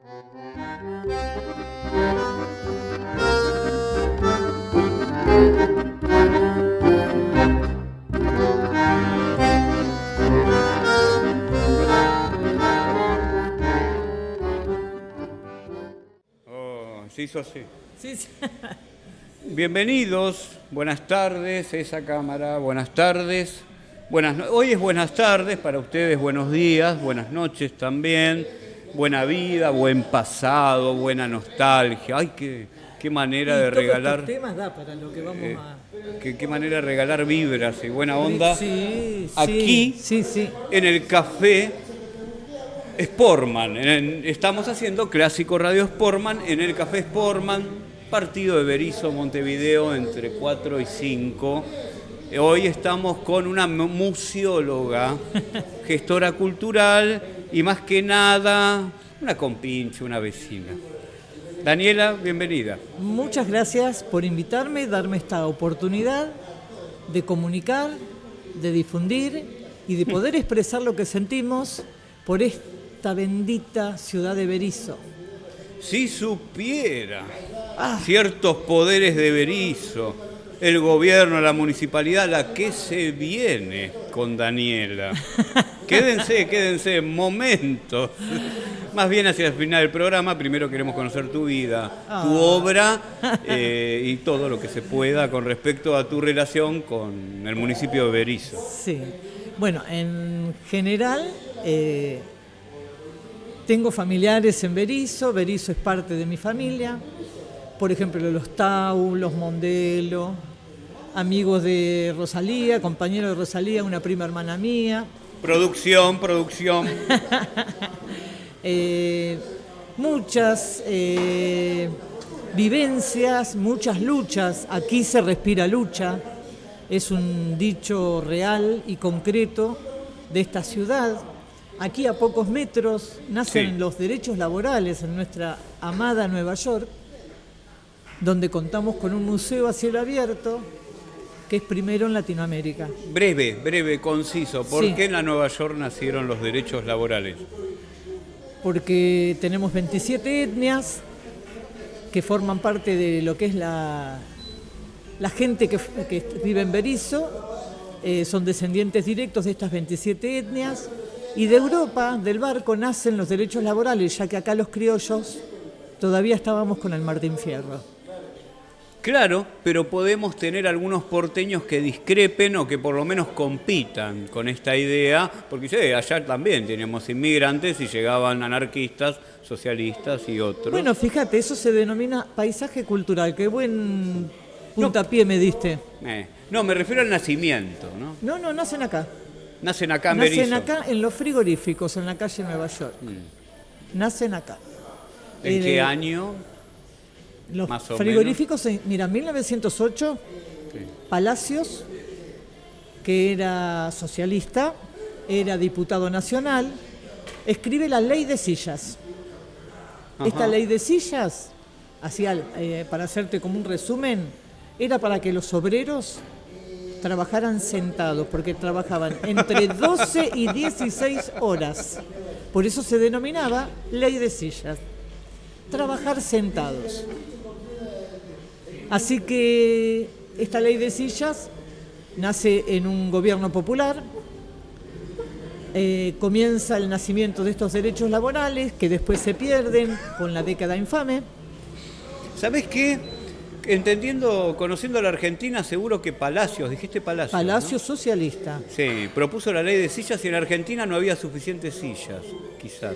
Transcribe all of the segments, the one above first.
Se hizo así. Sí, sí. Bienvenidos, buenas tardes, esa cámara, buenas tardes. Hoy es buenas tardes, para ustedes buenos días, buenas noches también, buena vida, buen pasado, buena nostalgia. Ay, qué manera de regalar. Estos temas da para lo que vamos Qué manera de regalar vibras y buena onda. Sí, aquí, sí. En el café Sportman. Estamos haciendo Clásico Radio Sportman en el café Sportman, partido de Berisso, Montevideo, entre 4 y 5. Hoy estamos con una museóloga, gestora cultural y más que nada una compinche, una vecina. Daniela, bienvenida. Muchas gracias por invitarme, darme esta oportunidad de comunicar, de difundir y de poder expresar lo que sentimos por esta bendita ciudad de Berisso. Si supiera ciertos poderes de Berisso, el gobierno, la municipalidad, la que se viene con Daniela. Quédense, momentos. Más bien hacia el final del programa, primero queremos conocer tu vida, tu obra y todo lo que se pueda con respecto a tu relación con el municipio de Berisso. Sí, bueno, en general tengo familiares en Berisso es parte de mi familia, por ejemplo los Tau, los Mondelo, amigos de Rosalía, compañeros de Rosalía, una prima hermana mía. Producción. Muchas vivencias, muchas luchas. Aquí se respira lucha. Es un dicho real y concreto de esta ciudad. Aquí a pocos metros nacen los derechos laborales en nuestra amada Nueva York, donde contamos con un museo a cielo abierto que es primero en Latinoamérica. Breve, conciso. ¿Por qué en la Nueva York nacieron los derechos laborales? Porque tenemos 27 etnias que forman parte de lo que es la gente que vive en Berisso, son descendientes directos de estas 27 etnias, y de Europa, del barco, nacen los derechos laborales, ya que acá los criollos todavía estábamos con el Martín Fierro. Claro, pero podemos tener algunos porteños que discrepen o que por lo menos compitan con esta idea, porque allá también teníamos inmigrantes y llegaban anarquistas, socialistas y otros. Bueno, fíjate, eso se denomina paisaje cultural. Qué buen puntapié me diste. No, me refiero al nacimiento, ¿no? No, nacen acá. Nacen acá en Berisso. Nacen acá en los frigoríficos, en la calle Nueva York. Nacen acá. ¿En qué año? Los más o frigoríficos, mira, 1908, Palacios, que era socialista, era diputado nacional, escribe la ley de sillas. Ajá. Esta ley de sillas, para hacerte como un resumen, era para que los obreros trabajaran sentados, porque trabajaban entre 12 y 16 horas. Por eso se denominaba ley de sillas. Trabajar sentados. Así que esta ley de sillas nace en un gobierno popular, comienza el nacimiento de estos derechos laborales que después se pierden con la década infame. ¿Sabés qué? Conociendo a la Argentina, seguro que Palacios, dijiste Palacios. Palacios, ¿no? Socialista. Sí, propuso la ley de sillas y en Argentina no había suficientes sillas, quizás.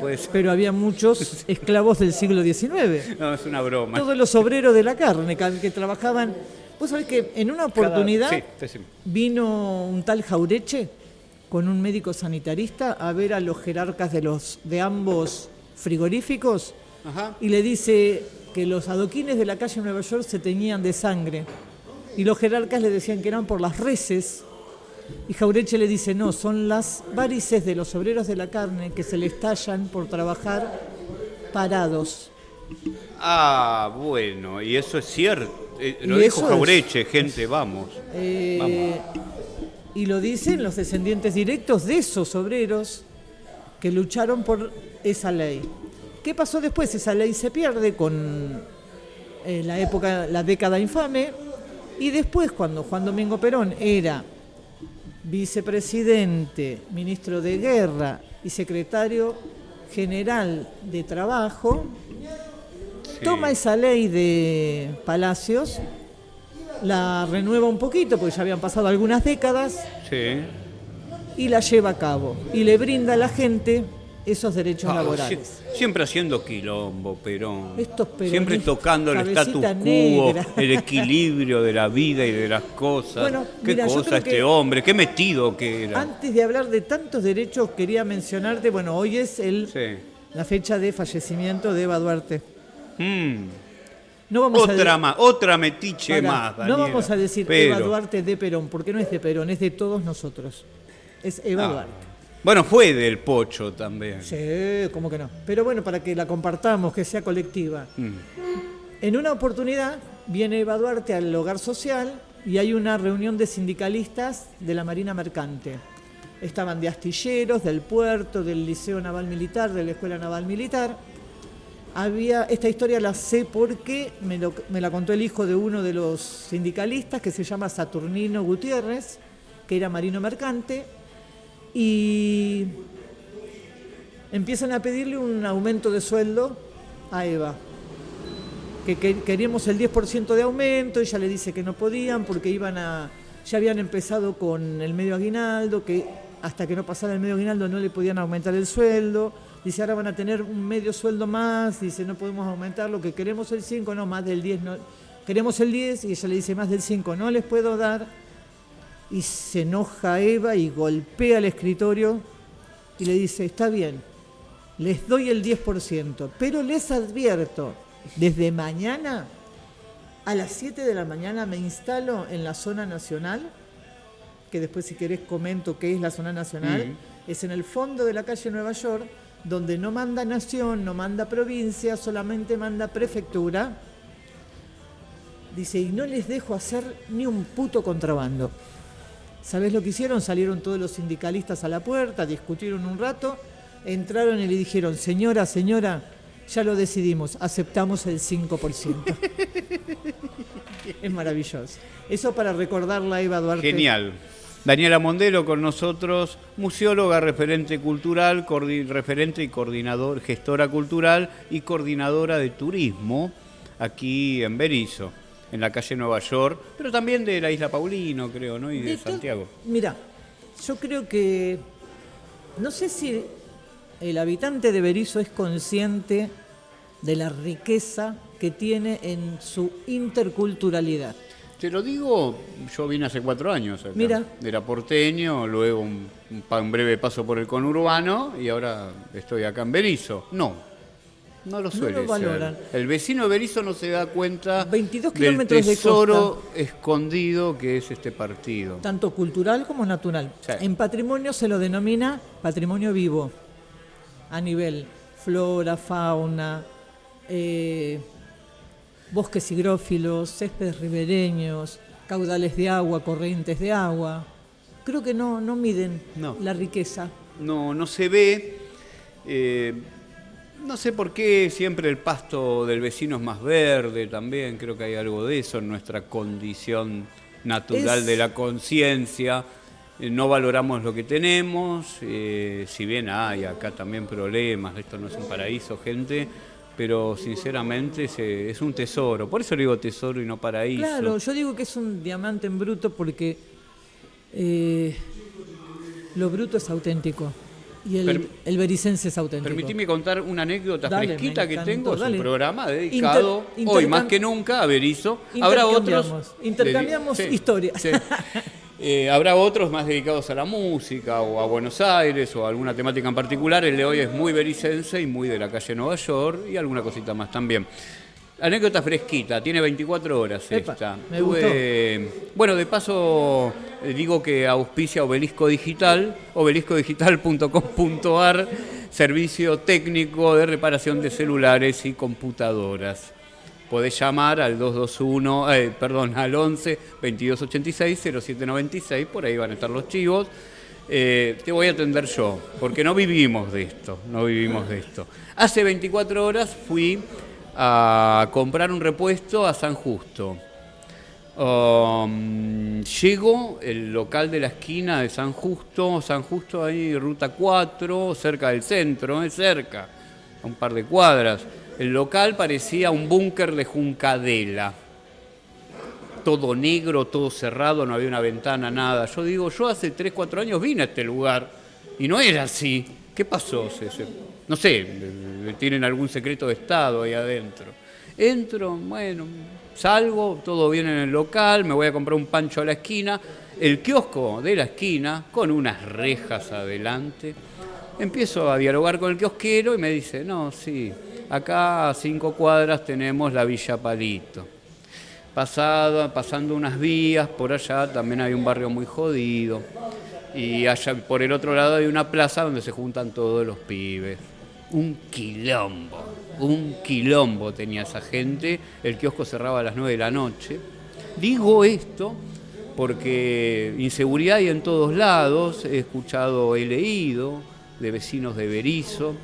Pues... Pero había muchos esclavos del siglo XIX. No, es una broma. Todos los obreros de la carne que trabajaban. Vos sabés que en una oportunidad vino un tal Jaureche con un médico sanitarista a ver a los jerarcas de ambos frigoríficos. Ajá. Y le dice que los adoquines de la calle Nueva York se teñían de sangre. Y los jerarcas le decían que eran por las reses. Y Jaureche le dice, no, son las varices de los obreros de la carne que se les tallan por trabajar parados. Ah, bueno, y eso es cierto. Lo dijo Jaureche, gente, vamos. Y lo dicen los descendientes directos de esos obreros que lucharon por esa ley. ¿Qué pasó después? Esa ley se pierde con la década infame, y después, cuando Juan Domingo Perón era vicepresidente, ministro de Guerra y secretario general de Trabajo, toma esa ley de Palacios, la renueva un poquito, porque ya habían pasado algunas décadas, y la lleva a cabo, y le brinda a la gente esos derechos laborales. Siempre haciendo quilombo, Perón. Siempre tocando el status quo, el equilibrio de la vida y de las cosas. Bueno, qué cosa este hombre, qué metido que era. Antes de hablar de tantos derechos, quería mencionarte, bueno, hoy es la fecha de fallecimiento de Eva Duarte. No vamos otra metiche más, Daniela. No vamos a decir Eva Duarte de Perón, porque no es de Perón, es de todos nosotros. Es Eva Duarte. Bueno, fue del Pocho también. Sí, ¿cómo que no? Pero bueno, para que la compartamos, que sea colectiva. En una oportunidad viene Eva Duarte al hogar social y hay una reunión de sindicalistas de la Marina Mercante. Estaban de astilleros, del puerto, del Liceo Naval Militar, de la Escuela Naval Militar. Esta historia la sé porque me la contó el hijo de uno de los sindicalistas, que se llama Saturnino Gutiérrez, que era marino mercante, y empiezan a pedirle un aumento de sueldo a Eva, que queríamos el 10% de aumento. Ella le dice que no podían porque ya habían empezado con el medio aguinaldo, que hasta que no pasara el medio aguinaldo no le podían aumentar el sueldo. Dice, ahora van a tener un medio sueldo más. Dice, no podemos aumentarlo, que queremos el 5, no, más del 10, no. Queremos el 10, y ella le dice, más del 5 no les puedo dar. Y se enoja Eva y golpea el escritorio y le dice, está bien, les doy el 10%, pero les advierto, desde mañana a las 7 de la mañana me instalo en la zona nacional, que después si querés comento qué es la zona nacional, es en el fondo de la calle Nueva York, donde no manda nación, no manda provincia, solamente manda prefectura. Dice, y no les dejo hacer ni un puto contrabando. ¿Sabés lo que hicieron? Salieron todos los sindicalistas a la puerta, discutieron un rato, entraron y le dijeron, señora, ya lo decidimos, aceptamos el 5%. Es maravilloso. Eso para recordarla a Eva Duarte. Genial. Daniela Mondelo con nosotros, museóloga, referente cultural, referente y coordinador, gestora cultural y coordinadora de turismo aquí en Berisso, en la calle Nueva York, pero también de la Isla Paulino, creo, ¿no? Y de Santiago. Mira, yo creo que, no sé si el habitante de Berisso es consciente de la riqueza que tiene en su interculturalidad. Te lo digo, yo vine hace 4 años acá. Mira. Era porteño, luego un breve paso por el conurbano y ahora estoy acá en Berisso. No lo suele lo valoran. ser. El vecino de Berisso no se da cuenta 22 del kilómetros tesoro escondido que es este partido. Tanto cultural como natural. Sí. En patrimonio se lo denomina patrimonio vivo, a nivel flora, fauna, bosques higrófilos, céspedes ribereños, caudales de agua, corrientes de agua. Creo que no miden la riqueza. No se ve. No sé por qué siempre el pasto del vecino es más verde también. Creo que hay algo de eso en nuestra condición natural de la conciencia. No valoramos lo que tenemos. Si bien hay acá también problemas, esto no es un paraíso, gente. Pero sinceramente es un tesoro. Por eso le digo tesoro y no paraíso. Claro, yo digo que es un diamante en bruto porque lo bruto es auténtico. Y el bericense es auténtico. Permitime contar una anécdota fresquita que tengo. Es un dale. programa dedicado hoy más que nunca a Berisso. Habrá otros. Intercambiamos historias. Sí. Habrá otros más dedicados a la música o a Buenos Aires o a alguna temática en particular. El de hoy es muy bericense y muy de la calle Nueva York y alguna cosita más también. Anécdota fresquita, tiene 24 horas. Esta. Me gustó. Bueno, de paso digo que auspicia Obelisco Digital, obeliscodigital.com.ar, servicio técnico de reparación de celulares y computadoras. Podés llamar al al 11 2286 0796, por ahí van a estar los chivos. te voy a atender yo, porque no vivimos de esto, no vivimos de esto. Hace 24 horas fui a comprar un repuesto a San Justo. Llego el local de la esquina de San Justo ahí, ruta 4, cerca del centro, cerca, a un par de cuadras. El local parecía un búnker de Juncadela. Todo negro, todo cerrado, no había una ventana, nada. Yo digo, yo hace 3, 4 años vine a este lugar y no era así. ¿Qué pasó? No sé, tienen algún secreto de Estado ahí adentro. Entro, bueno, salgo, todo bien en el local, me voy a comprar un pancho a la esquina. El kiosco de la esquina, con unas rejas adelante. Empiezo a dialogar con el kiosquero y me dice, no, sí, acá a 5 cuadras tenemos la Villa Palito. Pasando unas vías, por allá también hay un barrio muy jodido. Y allá por el otro lado hay una plaza donde se juntan todos los pibes. Un quilombo tenía esa gente. El kiosco cerraba a las 9 de la noche. Digo esto porque inseguridad hay en todos lados. He leído de vecinos de Berisso.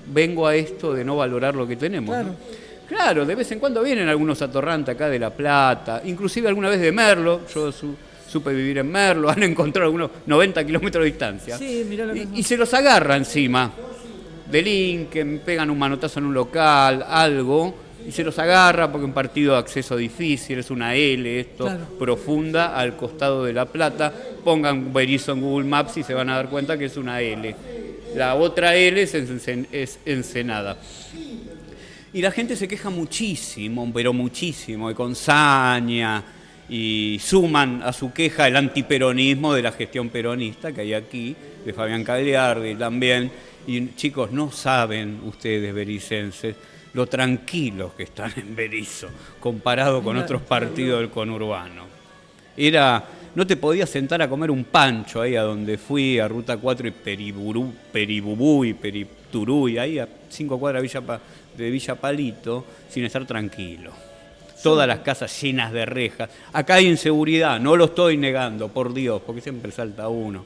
Vengo a esto de no valorar lo que tenemos. Claro. ¿No? Claro, de vez en cuando vienen algunos atorrantes acá de La Plata, inclusive alguna vez de Merlo. Yo supe vivir en Merlo, han encontrado algunos 90 kilómetros de distancia. Sí, mirá lo que y se los agarra encima. Delinquen, pegan un manotazo en un local, algo, y se los agarra porque un partido de acceso difícil, es una L esto, claro, profunda, al costado de La Plata. Pongan Berisso en Google Maps y se van a dar cuenta que es una L. La otra L es Ensenada. Y la gente se queja muchísimo, pero muchísimo, y con saña, y suman a su queja el antiperonismo de la gestión peronista que hay aquí, de Fabián Cagliardi también. Y chicos, no saben ustedes, bericenses, lo tranquilos que están en Berisso, comparado con otros partidos del conurbano. No te podías sentar a comer un pancho ahí a donde fui, a Ruta 4 y Peribubú y Perituruy, ahí a 5 cuadras de Villa Palito, sin estar tranquilo. Todas las casas llenas de rejas. Acá hay inseguridad, no lo estoy negando, por Dios, porque siempre salta uno.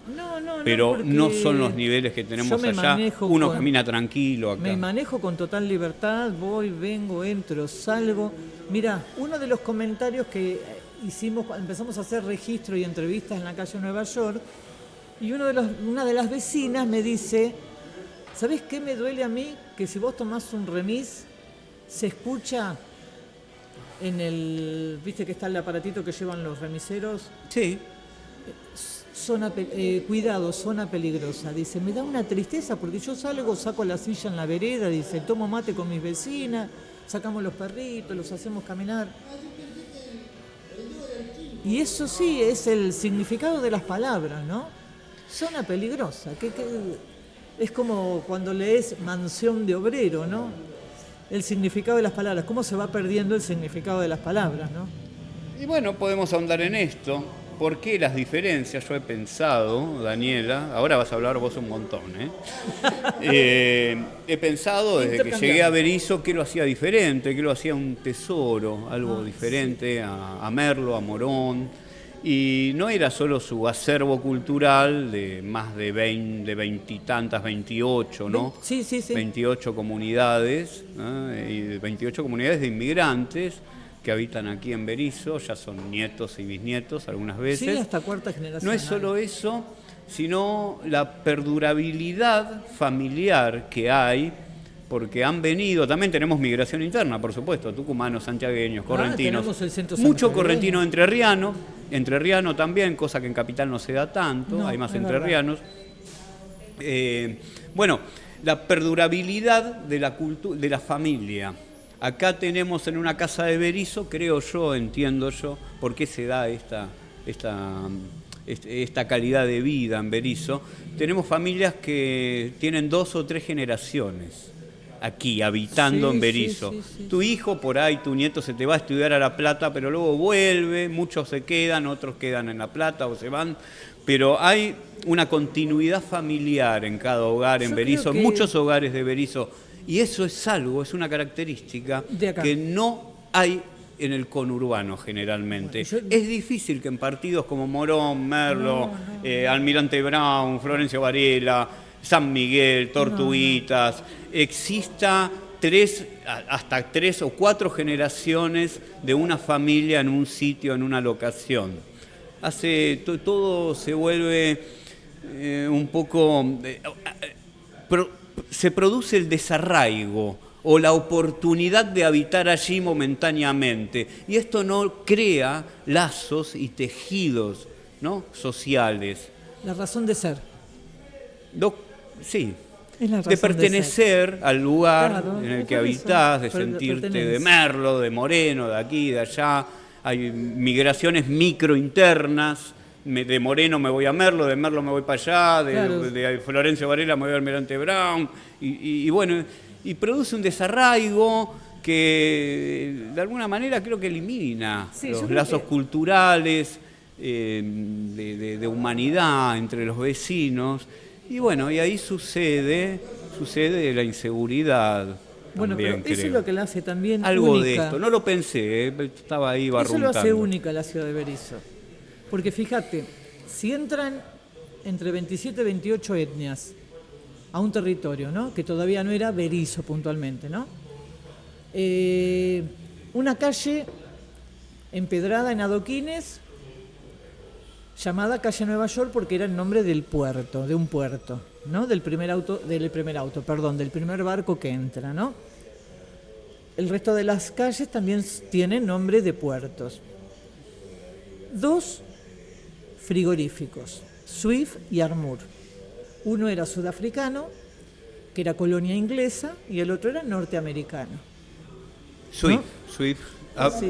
Pero no son los niveles que tenemos allá. Uno camina tranquilo acá. Me manejo con total libertad, voy, vengo, entro, salgo. Mirá, uno de los comentarios que hicimos, empezamos a hacer registro y entrevistas en la calle Nueva York, y una de las vecinas me dice, ¿sabés qué me duele a mí? Que si vos tomás un remis, se escucha ¿viste que está el aparatito que llevan los remiseros? Sí. Cuidado, zona peligrosa. Dice, me da una tristeza porque yo salgo, saco la silla en la vereda, dice, tomo mate con mis vecinas, sacamos los perritos, los hacemos caminar. Y eso sí, es el significado de las palabras, ¿no? Zona peligrosa. Es como cuando lees Mansión de Obrero, ¿no? El significado de las palabras, cómo se va perdiendo el significado de las palabras, ¿no? Y bueno, podemos ahondar en esto. ¿Por qué las diferencias? Yo he pensado, Daniela, ahora vas a hablar vos un montón, he pensado desde que llegué a Berisso qué lo hacía diferente, qué lo hacía un tesoro, algo diferente, sí, a Merlo, a Morón. Y no era solo su acervo cultural de más de 20 28, ¿no? Sí. 28 comunidades, y 28 comunidades de inmigrantes que habitan aquí en Berisso, ya son nietos y bisnietos algunas veces. Sí, hasta cuarta generación. No es solo eso, sino la perdurabilidad familiar que hay, porque han venido, también tenemos migración interna, por supuesto, tucumanos, santiagueños, correntinos, mucho correntino entrerriano también, cosa que en Capital no se da tanto, hay más entrerrianos. Bueno, la perdurabilidad de la familia. Acá tenemos en una casa de Berisso, creo yo, entiendo yo, por qué se da esta calidad de vida en Berisso. Tenemos familias que tienen 2 o 3 generaciones aquí, habitando en Berisso. Sí. Tu hijo por ahí, tu nieto se te va a estudiar a La Plata, pero luego vuelve, muchos se quedan, otros quedan en La Plata o se van. Pero hay una continuidad familiar en cada hogar en Berisso, en muchos hogares de Berisso. Y eso es algo, es una característica que no hay en el conurbano generalmente. Es difícil que en partidos como Morón, Merlo, Almirante Brown, Florencio Varela, San Miguel, Tortuguitas, exista hasta 3 o 4 generaciones de una familia en un sitio, en una locación. Todo se vuelve un poco... se produce el desarraigo o la oportunidad de habitar allí momentáneamente. Y esto no crea lazos y tejidos, ¿no?, sociales. La razón de ser. Sí. Es la razón de pertenecer al lugar, claro, en el que habitás, de sentirte de Merlo, de Moreno, de aquí, de allá. Hay migraciones microinternas. De Moreno me voy a Merlo, de Merlo me voy para allá, claro, de Florencio Varela me voy al Almirante Brown. Y bueno, y produce un desarraigo que de alguna manera creo que elimina los lazos culturales, de humanidad entre los vecinos. Y bueno, y ahí sucede la inseguridad. Bueno, también, pero eso es lo que la hace también algo única. De esto, no lo pensé, estaba ahí barruntando. Eso lo hace única la ciudad de Berisso. Porque fíjate, si entran entre 27 y 28 etnias a un territorio, ¿no?, que todavía no era Berisso puntualmente, ¿no? Una calle empedrada en adoquines, llamada calle Nueva York porque era el nombre del puerto, de un puerto, ¿no?, del primer barco que entra, ¿no? El resto de las calles también tienen nombre de puertos. 2 frigoríficos, Swift y Armour. Uno era sudafricano, que era colonia inglesa, y el otro era norteamericano. Swift, ¿no? Swift,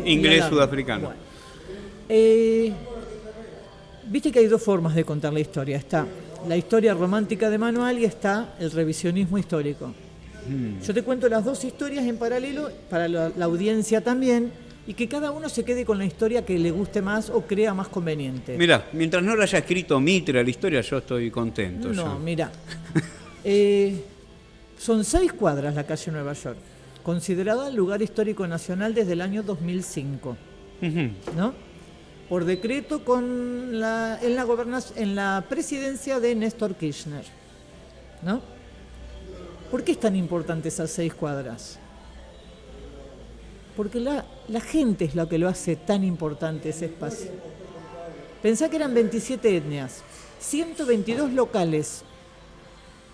inglés sudafricano. Bueno. Viste que hay 2 formas de contar la historia. Está la historia romántica de Manual y está el revisionismo histórico. Yo te cuento las 2 historias en paralelo para la audiencia también, y que cada uno se quede con la historia que le guste más o crea más conveniente. Mirá, mientras no la haya escrito Mitre la historia, yo estoy contento. No, mirá. Son 6 cuadras la calle Nueva York, considerada lugar histórico nacional desde el año 2005, ¿no? Por decreto en la presidencia de Néstor Kirchner, ¿no? ¿Por qué es tan importante esas 6 cuadras? Porque la gente es lo que lo hace tan importante ese espacio. Pensá que eran 27 etnias, 122 locales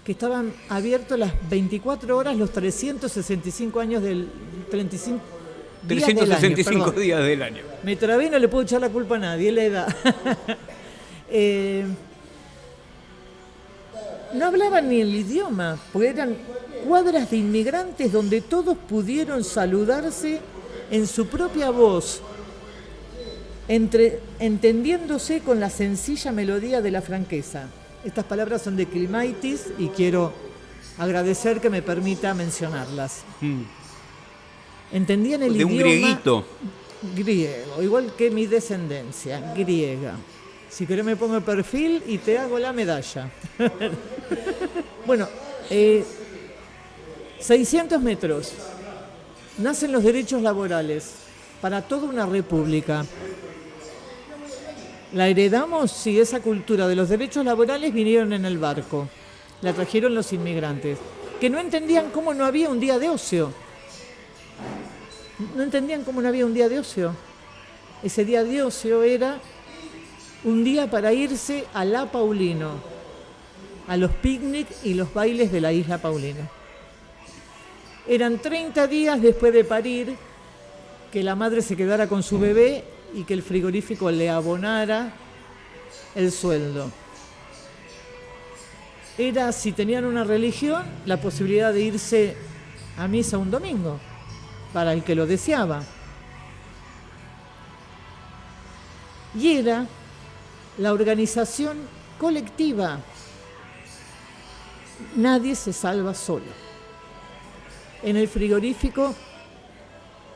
que estaban abiertos las 24 horas, los 365 años del 365 días del año. Me trabé y no le puedo echar la culpa a nadie, la edad. No hablaban ni el idioma, porque eran cuadras de inmigrantes donde todos pudieron saludarse en su propia voz, entendiéndose con la sencilla melodía de la franqueza. Estas palabras son de Climaitis y quiero agradecer que me permita mencionarlas. Entendían el idioma... De un grieguito. Griego, igual que mi descendencia, griega. Si querés me pongo el perfil y te hago la medalla. Bueno, 600 metros. Nacen los derechos laborales para toda una república. ¿La heredamos? Sí, esa cultura de los derechos laborales vinieron en el barco. La trajeron los inmigrantes, que no entendían cómo no había un día de ocio. No entendían cómo no había un día de ocio. Ese día de ocio era un día para irse a La Paulino, a los picnics y los bailes de la isla Paulino. Eran 30 días después de parir, que la madre se quedara con su bebé y que el frigorífico le abonara el sueldo. Era, si tenían una religión, la posibilidad de irse a misa un domingo, para el que lo deseaba. Y era la organización colectiva. Nadie se salva solo. En el frigorífico,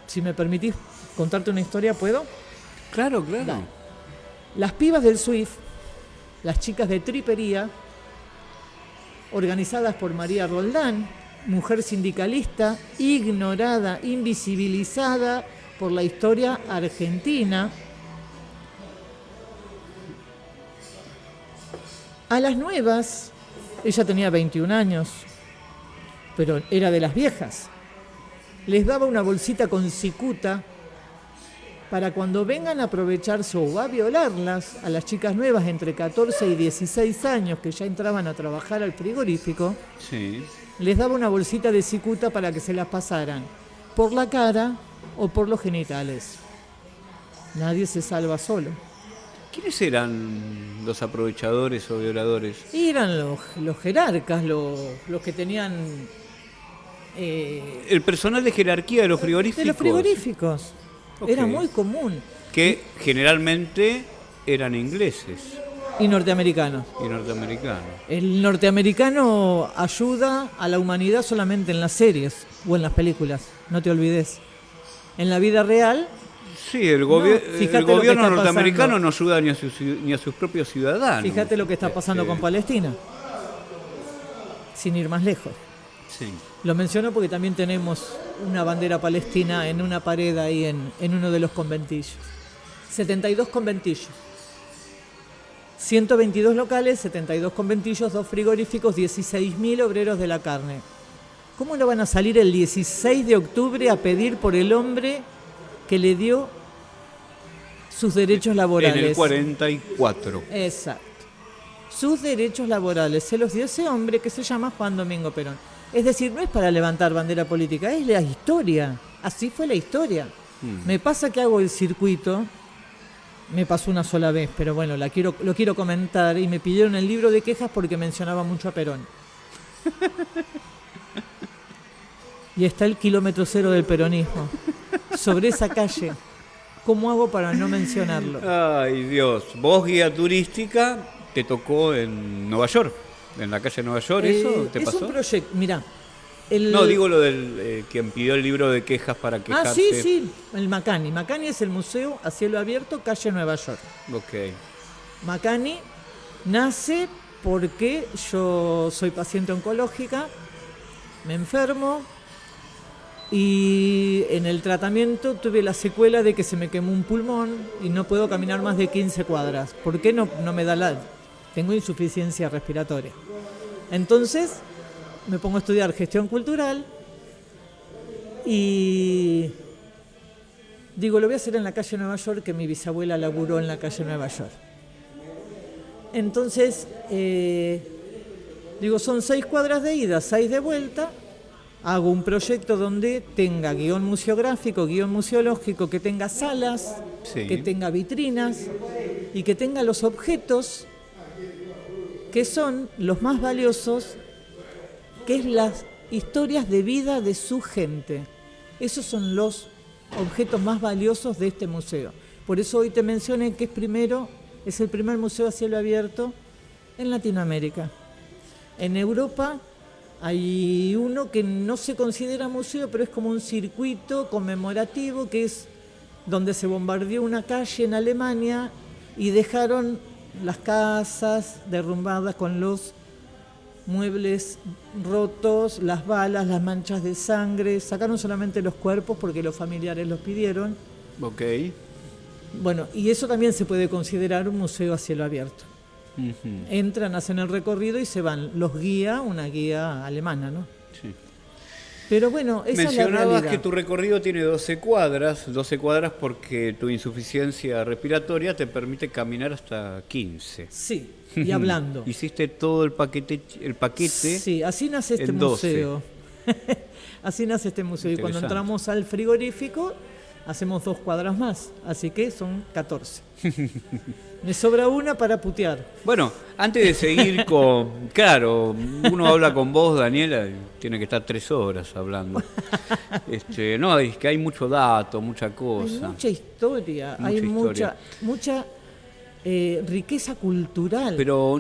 si me permitís contarte una historia, ¿puedo? Claro, claro. Dale. Las pibas del Swift, las chicas de tripería, organizadas por María Roldán, mujer sindicalista, ignorada, invisibilizada por la historia argentina. A las nuevas, ella tenía 21 años, pero era de las viejas. Les daba una bolsita con cicuta para cuando vengan a aprovecharse o a violarlas a las chicas nuevas entre 14 y 16 años que ya entraban a trabajar al frigorífico, Sí. les daba una bolsita de cicuta para que se las pasaran por la cara o por los genitales. Nadie se salva solo. ¿Quiénes eran los aprovechadores o violadores? Y eran los jerarcas, los que tenían... El personal de jerarquía de los frigoríficos. de los frigoríficos. Ok. Era muy común. Que generalmente eran ingleses Y norteamericanos. y norteamericanos. El norteamericano ayuda a la humanidad solamente en las series o en las películas, no te olvides. En la vida real, Sí, el fíjate el lo que gobierno está norteamericano pasando. no ayuda ni a sus propios ciudadanos. fíjate lo que está pasando con Palestina, sin ir más lejos. Sí. Lo menciono porque también tenemos una bandera palestina en una pared ahí en uno de los conventillos. 72 conventillos. 122 locales, 72 conventillos, 2 frigoríficos, 16.000 obreros de la carne. ¿Cómo no van a salir el 16 de octubre a pedir por el hombre que le dio sus derechos laborales? En el 44. Exacto. Sus derechos laborales se los dio ese hombre que se llama Juan Domingo Perón. Es decir, no es para levantar bandera política, es la historia. Así fue la historia. Me pasa que hago el circuito, me pasó una sola vez, pero bueno, lo quiero comentar, y me pidieron el libro de quejas porque mencionaba mucho a Perón. Y está el kilómetro cero del peronismo. Sobre esa calle, ¿cómo hago para no mencionarlo? Ay, Dios. Vos, guía turística, te tocó en Nueva York, en la calle Nueva York, ¿eso te pasó? Es un proyecto, mirá. No, digo lo del quien pidió el libro de quejas para quejarse. Sí, el Macani. Macani es el museo a cielo abierto, calle Nueva York. Ok. Macani nace porque yo soy paciente oncológica, me enfermo y en el tratamiento tuve la secuela de que se me quemó un pulmón y no puedo caminar más de 15 cuadras. ¿Por qué no me da la...? Tengo insuficiencia respiratoria. Entonces me pongo a estudiar gestión cultural y digo, lo voy a hacer en la calle Nueva York, que mi bisabuela laburó en la calle Nueva York. Entonces, digo, son 6 cuadras de ida, 6 de vuelta. Hago un proyecto donde tenga guión museográfico, guión museológico, que tenga salas, Sí. que tenga vitrinas y que tenga los objetos que son los más valiosos, que es las historias de vida de su gente. Esos son los objetos más valiosos de este museo. Por eso hoy te mencioné que es el primer museo a cielo abierto en Latinoamérica. En Europa hay uno que no se considera museo, pero es como un circuito conmemorativo, que es donde se bombardeó una calle en Alemania y dejaron las casas derrumbadas con los muebles rotos, las balas, las manchas de sangre. Sacaron solamente los cuerpos porque los familiares los pidieron. Ok. Bueno, y eso también se puede considerar un museo a cielo abierto. Ujú. Entran, hacen el recorrido y se van. Los guía una guía alemana, ¿no? Sí. Pero bueno, esa es la Mencionabas realidad. que tu recorrido tiene 12 cuadras porque tu insuficiencia respiratoria te permite caminar hasta 15. Sí, y hablando. Hiciste todo el paquete. Sí, así nace este en 12. museo. Así nace este museo. Y cuando Interesante. entramos al frigorífico, hacemos 2 cuadras más. Así que son 14. Me sobra una para putear. Bueno, antes de seguir con... Claro, uno habla con vos, Daniela, y tiene que estar 3 horas hablando. No, es que hay mucho dato, mucha Hay cosa. mucha historia, Mucha hay historia. mucha riqueza cultural. Pero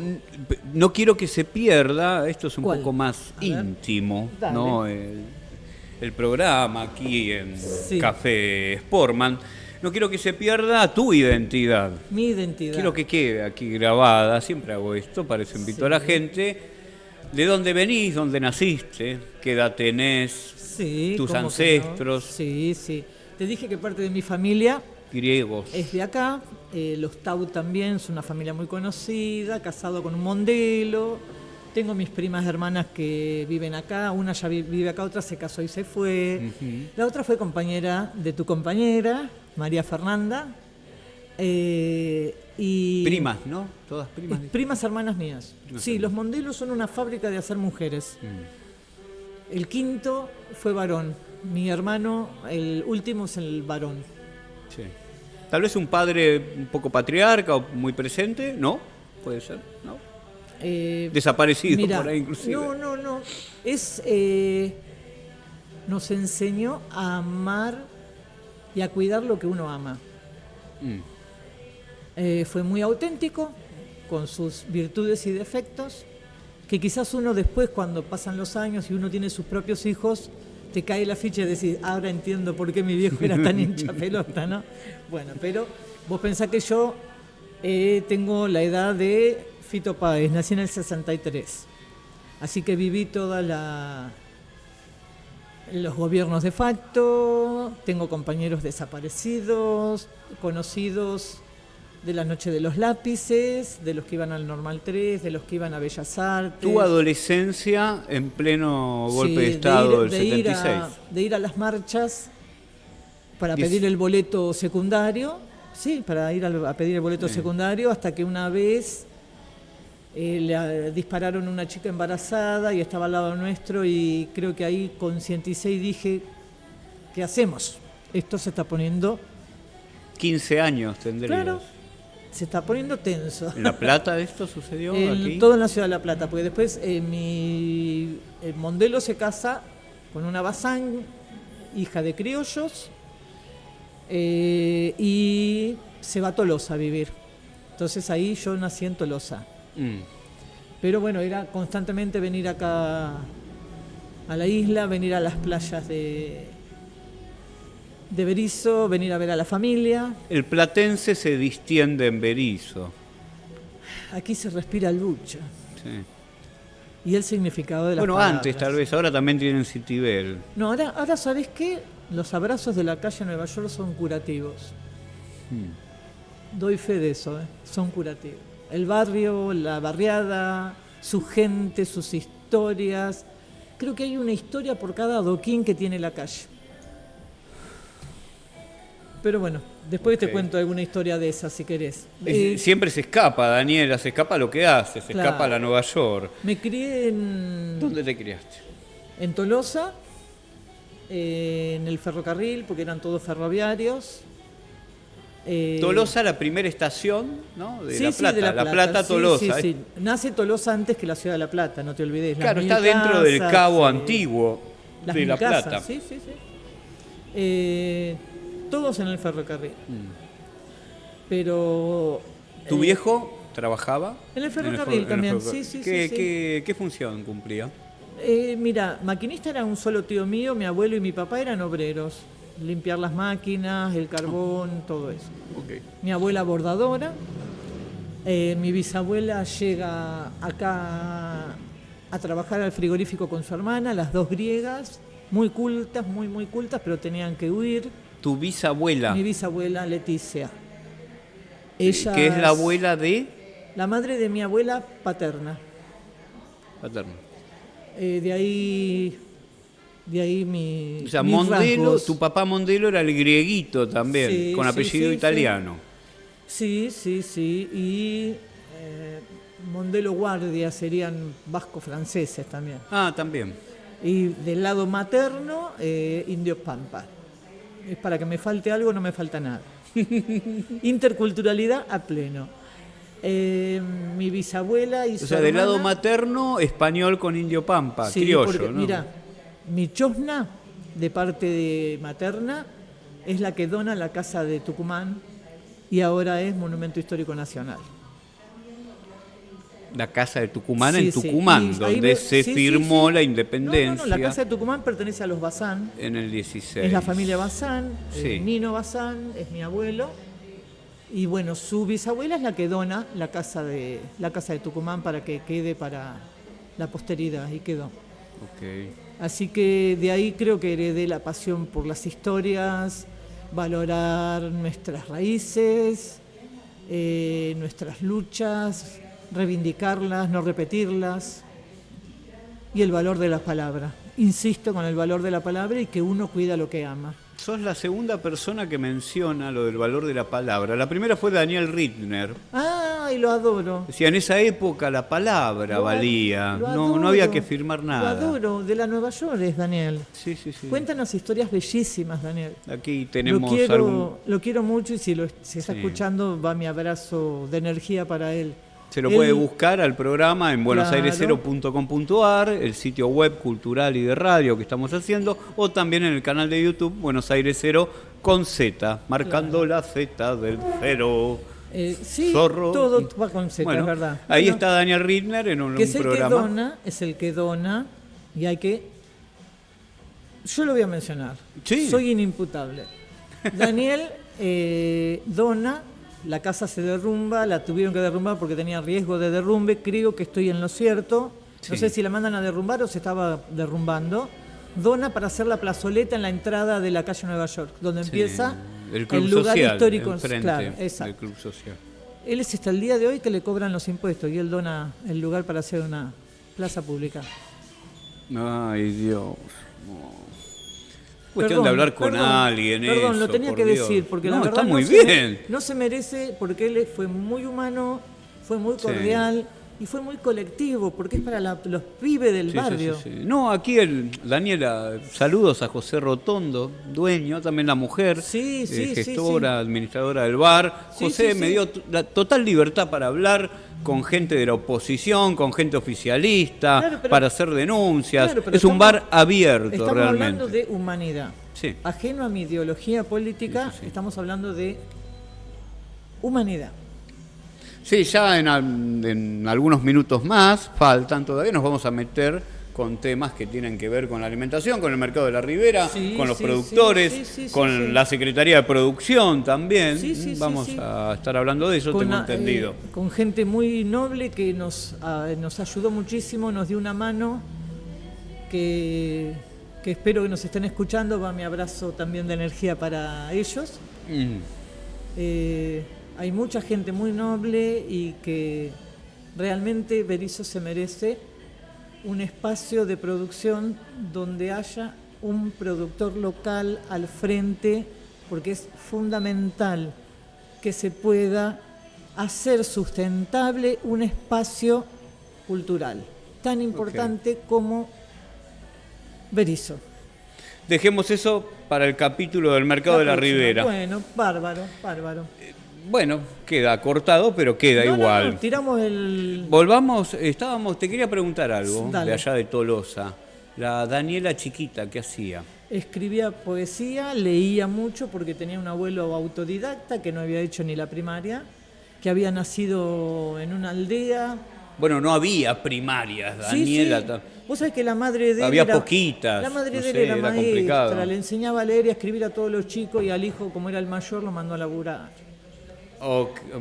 no quiero que se pierda, esto es un ¿Cuál? poco más A ver. íntimo, Dale. ¿no? El programa aquí en Sí. Café Sportman. No quiero que se pierda tu identidad. Mi identidad. Quiero que quede aquí grabada, siempre hago esto, para eso invito a la gente. ¿De dónde venís? ¿Dónde naciste? ¿Qué edad tenés? Sí, tus ¿cómo que ancestros. no? Sí, sí. te dije que parte de mi familia Griegos. es de acá. Los Tau también, es una familia muy conocida, casado con un mondelo. Tengo mis primas hermanas que viven acá, una ya vive acá, otra se casó y se fue. La otra fue compañera de tu compañera, María Fernanda. Y Primas, ¿no? Todas primas. primas hermanas mías. Sí, los mondelos son una fábrica de hacer mujeres. El quinto fue varón. Mi hermano, el último es el varón. Sí. Tal vez un padre un poco patriarca o muy presente, ¿no? Puede ser, ¿no? Desaparecido Mirá, por ahí inclusive. No. Nos enseñó a amar y a cuidar lo que uno ama. Fue muy auténtico, con sus virtudes y defectos, que quizás uno después, cuando pasan los años y uno tiene sus propios hijos, te cae la ficha y decís, ahora entiendo por qué mi viejo era tan hincha pelota, ¿no? Bueno, pero vos pensás que yo tengo la edad de Fito Páez, nací en el 63, así que viví los gobiernos de facto, tengo compañeros desaparecidos, conocidos de la Noche de los Lápices, de los que iban al Normal 3, de los que iban a Bellas Artes. Tu adolescencia en pleno golpe de Estado del 76. De ir a las marchas para pedir el boleto secundario, sí, para ir a pedir el boleto secundario, hasta que una vez le dispararon a una chica embarazada y estaba al lado nuestro, y creo que ahí concienticé y dije, ¿qué hacemos? Esto se está poniendo... 15 años tendrías. Claro, se está poniendo tenso. ¿En La Plata esto sucedió aquí? Todo en la ciudad de La Plata, porque después el mondelo se casa con una Bazán, hija de criollos, y se va a Tolosa a vivir. Entonces ahí yo nací en Tolosa. Pero bueno, era constantemente venir acá a la isla, venir a las playas de Berisso, venir a ver a la familia. El platense se distiende en Berisso. Aquí se respira lucha. Sí. Y el significado de las Bueno, palabras. antes tal vez, ahora también tienen Citibel. No, ahora ¿sabés qué? Los abrazos de la calle Nueva York son curativos. Doy fe de eso, son curativos. El barrio, la barriada, su gente, sus historias. Creo que hay una historia por cada adoquín que tiene la calle. Pero bueno, después te cuento alguna historia de esa si querés. Siempre se escapa, Daniela, se escapa lo que hace, se escapa a la Nueva York. Me crié en... ¿Dónde te criaste? En Tolosa, en el ferrocarril, porque eran todos ferroviarios. Tolosa, la primera estación, ¿no? De Sí, La sí, Plata, de La La Plata, Tolosa. Sí. Nace Tolosa antes que la ciudad de La Plata, no te olvides. Claro, está dentro del cabo antiguo de La Plata. Sí. Todos en el ferrocarril. Pero... ¿Tu viejo trabajaba? En el ferrocarril también, sí. ¿Qué función cumplía? Mira, maquinista era un solo tío mío, mi abuelo y mi papá eran obreros. Limpiar las máquinas, el carbón, todo eso. Okay. Mi abuela bordadora. Mi bisabuela llega acá a trabajar al frigorífico con su hermana, las dos griegas, muy cultas, muy cultas, pero tenían que huir. ¿Tu bisabuela? Mi bisabuela Leticia. Ella ¿que es la abuela de? La madre de mi abuela paterna. Paterna. De ahí mi... O sea, mis Mondelo, rasgos. tu papá Mondelo era el grieguito también, Sí, con apellido italiano. Sí. Y Mondelo Guardia serían vasco-franceses también. Ah, también. Y del lado materno, Indio Pampa. Es para que me falte algo, no me falta nada. Interculturalidad a pleno. Mi bisabuela y su O sea, del lado hermana- materno, español con indio pampa, Sí, criollo, porque, ¿no? mira, mi chosna, de parte de materna, es la que dona la casa de Tucumán y ahora es Monumento Histórico Nacional. La casa de Tucumán Sí, en sí. Tucumán, Y ahí donde se firmó la independencia. No, la casa de Tucumán pertenece a los Bazán. En el 16. Es la familia Bazán, Sí. Nino Bazán es mi abuelo. Y bueno, su bisabuela es la que dona la casa de Tucumán para que quede para la posteridad, y quedó. Ok. Así que de ahí creo que heredé la pasión por las historias, valorar nuestras raíces, nuestras luchas, reivindicarlas, no repetirlas, y el valor de la palabra. Insisto con el valor de la palabra y que uno cuida lo que ama. Sos la segunda persona que menciona lo del valor de la palabra. La primera fue Daniel Rittner. ¡Ay, lo adoro! Decía, en esa época la palabra valía, no había que firmar nada. Lo adoro, de la Nueva York es Daniel. Sí. Cuéntanos historias bellísimas, Daniel. Aquí tenemos Lo quiero mucho y si está escuchando va mi abrazo de energía para él. Se lo puede buscar al programa en buenosairescero.com.ar, el sitio web cultural y de radio que estamos haciendo, o también en el canal de YouTube Buenos Aires Cero con Z, marcando la Z del cero. Sí, Zorro. Todo va con Z, Bueno, es verdad. Ahí está Daniel Rittner en un programa. Es el que dona y hay que... Yo lo voy a mencionar. Sí. Soy inimputable. Daniel dona. La casa se derrumba, la tuvieron que derrumbar porque tenía riesgo de derrumbe. Creo que estoy en lo cierto. No sé si la mandan a derrumbar o se estaba derrumbando. Dona para hacer la plazoleta en la entrada de la calle Nueva York, donde empieza el club lugar social, histórico. Claro, exacto. del club social. Él es hasta el día de hoy que le cobran los impuestos y él dona el lugar para hacer una plaza pública. Ay, Dios. No. Cuestión de hablar con alguien. Perdón, eso, lo tenía que Dios. decir, porque la no, verdad está muy bien. No se merece, porque él fue muy humano, fue muy cordial y fue muy colectivo, porque es para los pibes del barrio. Sí. No, aquí Daniela, saludos a José Rotondo, dueño, también la mujer, gestora, administradora del bar. José me dio la total libertad para hablar con gente de la oposición, con gente oficialista, para hacer denuncias. Es un bar abierto, estamos realmente. Hablando de humanidad. Sí. Ajeno a mi ideología política, estamos hablando de humanidad. Sí, ya en algunos minutos más, faltan todavía, nos vamos a meter con temas que tienen que ver con la alimentación, con el mercado de la Ribera, con los productores, con la Secretaría de Producción también. Vamos a estar hablando de eso, tengo entendido. Con gente muy noble que nos ayudó muchísimo, nos dio una mano, que espero que nos estén escuchando. Va mi abrazo también de energía para ellos. Hay mucha gente muy noble y que realmente Berisso se merece un espacio de producción donde haya un productor local al frente, porque es fundamental que se pueda hacer sustentable un espacio cultural tan importante como Berisso. Dejemos eso para el capítulo del mercado de la Ribera. Bueno, bárbaro. Bueno, queda cortado, pero queda igual. No, tiramos el... Volvamos, te quería preguntar algo. Dale. De allá de Tolosa. La Daniela chiquita, ¿qué hacía? Escribía poesía, leía mucho porque tenía un abuelo autodidacta que no había hecho ni la primaria, que había nacido en una aldea. Bueno, no había primarias, Daniela. Sí. Vos sabés que la madre de él había poquitas. La madre de él era maestra, complicado. Le enseñaba a leer y a escribir a todos los chicos y al hijo, como era el mayor, lo mandó a laburar.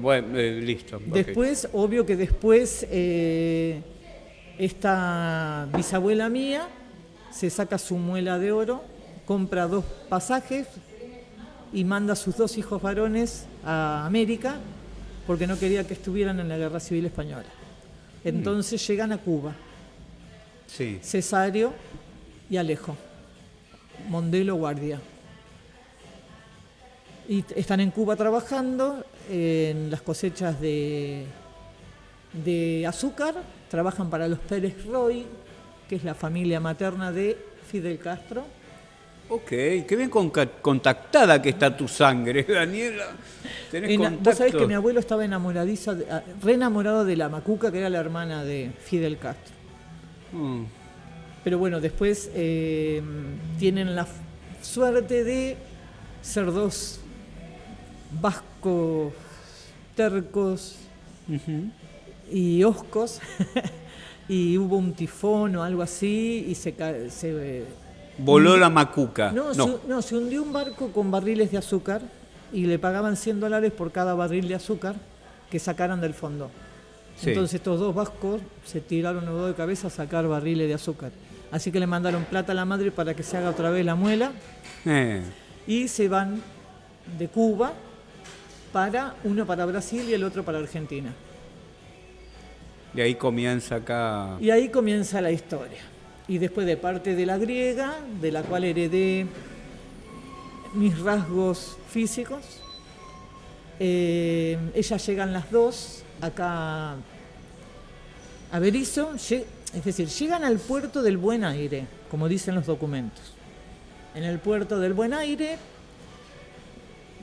Bueno, listo. Después, obvio que después esta bisabuela mía se saca su muela de oro, compra 2 pasajes y manda a sus 2 hijos varones a América porque no quería que estuvieran en la Guerra Civil Española. Entonces llegan a Cuba. Sí. Cesario y Alejo. Mondelo Guardia. Y están en Cuba trabajando en las cosechas de azúcar, trabajan para los Pérez Roy, que es la familia materna de Fidel Castro. Ok, qué bien contactada que está tu sangre, Daniela. Vos sabés que mi abuelo estaba re enamorado de la Macuca, que era la hermana de Fidel Castro. Pero bueno, después tienen la suerte de ser 2 vascos tercos y hoscos y hubo un tifón o algo así y se voló la Macuca. No, se hundió un barco con barriles de azúcar y le pagaban $100 por cada barril de azúcar que sacaran del fondo. Entonces estos 2 vascos se tiraron los 2 de cabeza a sacar barriles de azúcar. Así que le mandaron plata a la madre para que se haga otra vez la muela y se van de Cuba, uno para Brasil y el otro para Argentina. Y ahí comienza acá. Y ahí comienza la historia. Y después de parte de la griega, de la cual heredé mis rasgos físicos, ellas llegan las dos acá a Berisso, es decir, llegan al puerto del Buen Aire, como dicen los documentos. En el puerto del Buen Aire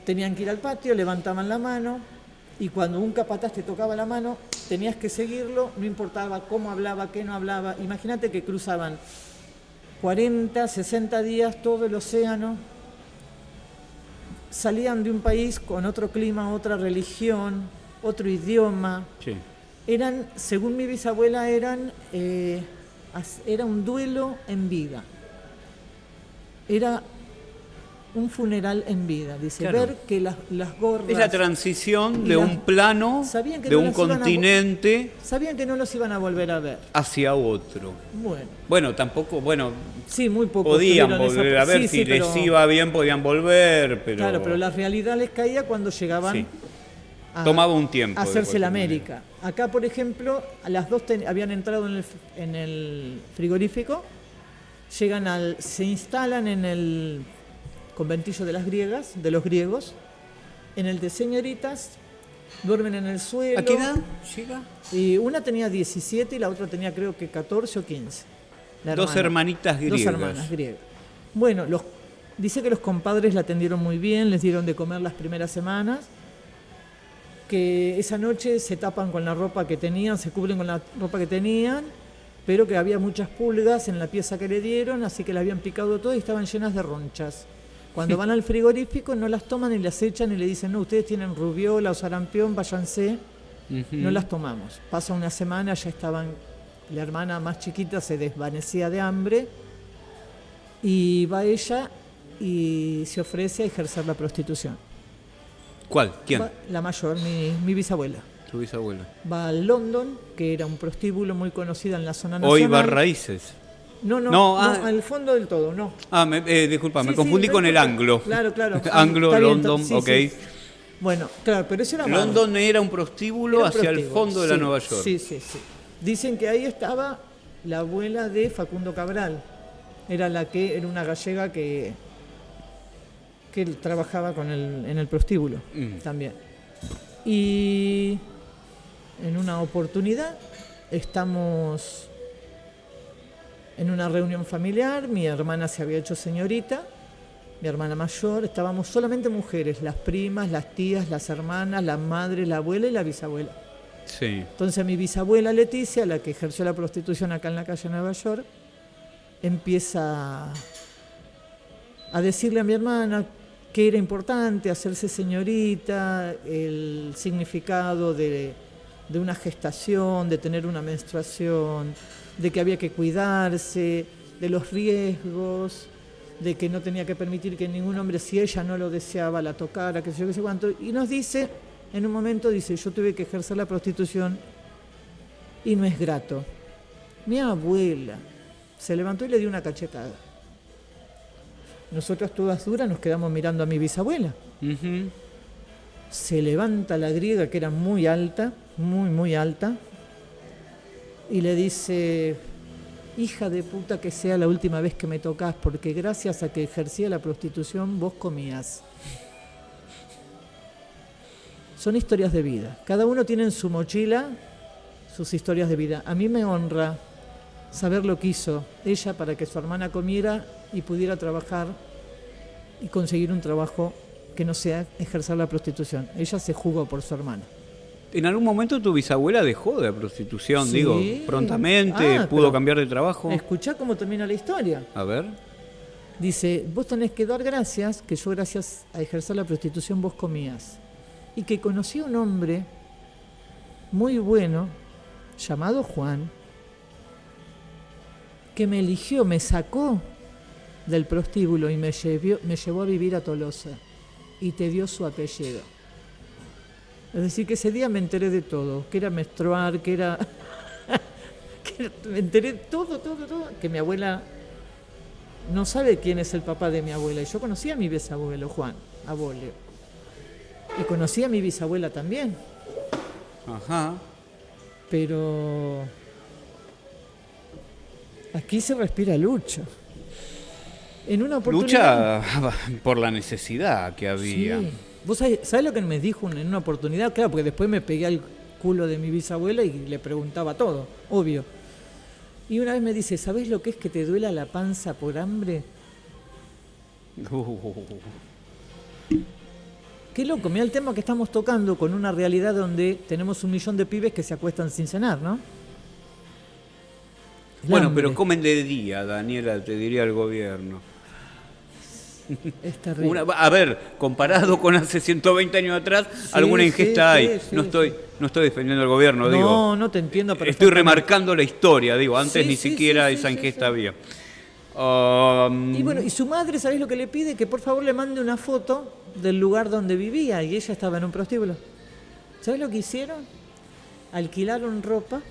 tenían que ir al patio, levantaban la mano, y cuando un capataz te tocaba la mano, tenías que seguirlo, no importaba cómo hablaba, qué no hablaba. Imagínate que cruzaban 40, 60 días todo el océano, salían de un país con otro clima, otra religión, otro idioma. Sí. Eran, según mi bisabuela, era un duelo en vida. Era un funeral en vida, dice, claro. ver que las gorras... Es la transición de un plano, de un continente... Sabían que no los iban a volver a ver. Hacia otro. Bueno, tampoco, sí, muy poco podían volver a ver, sí, si pero, les iba bien podían volver, pero... Claro, pero la realidad les caía cuando llegaban tomaba un tiempo a hacerse la América. Acá, por ejemplo, las dos habían entrado en el frigorífico, se instalan en el conventillo de los griegos, en el de señoritas, duermen en el suelo. ¿A qué edad llega? Y una tenía 17 y la otra tenía creo que 14 o 15. Dos hermanitas griegas. Dos hermanas griegas. Bueno, dice que los compadres la atendieron muy bien, les dieron de comer las primeras semanas, que esa noche se tapan con la ropa que tenían, se cubren con la ropa que tenían, pero que había muchas pulgas en la pieza que le dieron, así que la habían picado todo y estaban llenas de ronchas. Cuando van al frigorífico no las toman y las echan y le dicen, no, ustedes tienen rubiola o sarampión, váyanse, no las tomamos. Pasa una semana, ya estaban, la hermana más chiquita se desvanecía de hambre y va ella y se ofrece a ejercer la prostitución. ¿Cuál? ¿Quién? La mayor, mi bisabuela. Tu bisabuela. Va al London, que era un prostíbulo muy conocido en la zona nacional. Hoy va Raíces. No, al fondo del todo, no. Disculpa, me confundí con el Anglo. Claro. Anglo, London, sí, ok. Sí. Bueno, claro, pero eso era London era un prostíbulo hacia el fondo de la Nueva York. Sí. Dicen que ahí estaba la abuela de Facundo Cabral. Era una gallega que trabajaba en el prostíbulo también. Y en una oportunidad estamos en una reunión familiar, mi hermana se había hecho señorita, mi hermana mayor, estábamos solamente mujeres, las primas, las tías, las hermanas, la madre, la abuela y la bisabuela. Sí. Entonces mi bisabuela Leticia, la que ejerció la prostitución acá en la calle Nueva York, empieza a decirle a mi hermana que era importante hacerse señorita, el significado de una gestación, de tener una menstruación, de que había que cuidarse, de los riesgos, de que no tenía que permitir que ningún hombre, si ella no lo deseaba, la tocara, qué sé cuánto. Y nos dice, en un momento dice, yo tuve que ejercer la prostitución y no es grato. Mi abuela se levantó y le dio una cachetada. Nosotras todas duras nos quedamos mirando a mi bisabuela. Uh-huh. Se levanta la griega, que era muy alta, muy alta, y le dice, hija de puta, que sea la última vez que me tocas, porque gracias a que ejercía la prostitución vos comías. Son historias de vida. Cada uno tiene en su mochila sus historias de vida. A mí me honra saber lo que hizo ella para que su hermana comiera y pudiera trabajar y conseguir un trabajo que no sea ejercer la prostitución. Ella se jugó por su hermana. ¿En algún momento tu bisabuela dejó de la prostitución? Sí. Prontamente, pudo cambiar de trabajo. Escuchá cómo termina la historia. A ver. Dice, vos tenés que dar gracias, que yo gracias a ejercer la prostitución vos comías. Y que conocí a un hombre muy bueno, llamado Juan, que me eligió, me sacó del prostíbulo y me llevó a vivir a Tolosa y te dio su apellido. Es decir, que ese día me enteré de todo, que era menstruar, que era... me enteré todo, que mi abuela no sabe quién es el papá de mi abuela. Y yo conocí a mi bisabuelo, Juan Abolio. Y conocí a mi bisabuela también. Ajá. Pero aquí se respira lucha. En una oportunidad... Lucha por la necesidad que había. Sí. ¿Vos sabés lo que me dijo en una oportunidad? Claro, porque después me pegué al culo de mi bisabuela y le preguntaba todo, obvio. Y una vez me dice, ¿sabés lo que es que te duela la panza por hambre? Qué loco, mira el tema que estamos tocando con una realidad donde tenemos 1 millón de pibes que se acuestan sin cenar, ¿no? Bueno, pero comen de día, Daniela, te diría el gobierno. Es terrible. A ver, comparado con hace 120 años atrás, sí, alguna ingesta hay. No estoy defendiendo al gobierno, digo. No te entiendo perfectamente. Estoy remarcando la historia, digo. Antes Sí, ni sí, siquiera sí, esa sí, ingesta sí. había. Y bueno, y su madre, ¿sabés lo que le pide? Que por favor le mande una foto del lugar donde vivía y ella estaba en un prostíbulo. ¿Sabés lo que hicieron? Alquilaron ropa,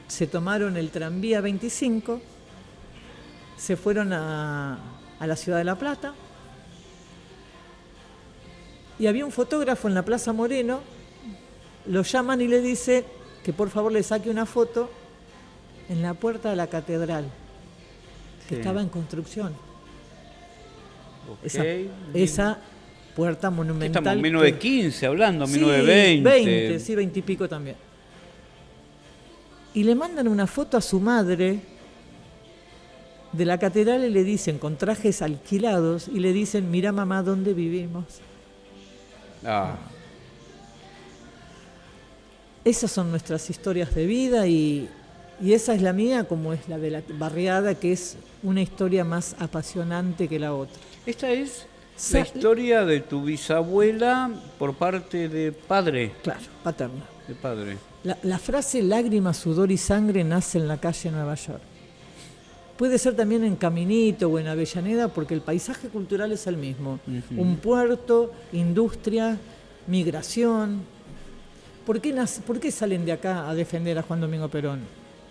se tomaron el tranvía 25, se fueron a la ciudad de La Plata y había un fotógrafo en la Plaza Moreno, lo llaman y le dice que por favor le saque una foto en la puerta de la catedral, que estaba en construcción. Okay. Esa puerta monumental. Estamos en 1915 hablando, Sí, 1920. 20, sí, 20 y pico también. Y le mandan una foto a su madre de la catedral y le dicen, con trajes alquilados, y le dicen, mira mamá, ¿dónde vivimos? Ah. Esas son nuestras historias de vida y esa es la mía, como es la de la barriada, que es una historia más apasionante que la otra. Esta es la historia de tu bisabuela por parte de padre. Claro, paterna. De padre. La frase lágrima, sudor y sangre nace en la calle Nueva York. Puede ser también en Caminito o en Avellaneda porque el paisaje cultural es el mismo. Uh-huh. Un puerto, industria, migración. ¿Por qué salen de acá a defender a Juan Domingo Perón?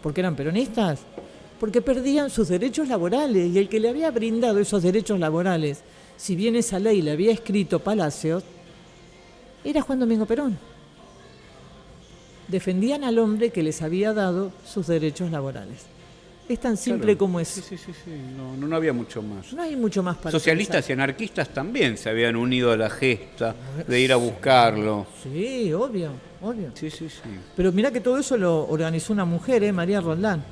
¿Porque eran peronistas? Porque perdían sus derechos laborales y el que le había brindado esos derechos laborales, si bien esa ley le había escrito Palacios, era Juan Domingo Perón. Defendían al hombre que les había dado sus derechos laborales. Es tan simple como eso. Sí. No había mucho más. No hay mucho más para Socialistas pensar. y anarquistas también se habían unido a la gesta de ir a buscarlo. Sí, obvio. Sí. Pero mirá que todo eso lo organizó una mujer, María Roldán.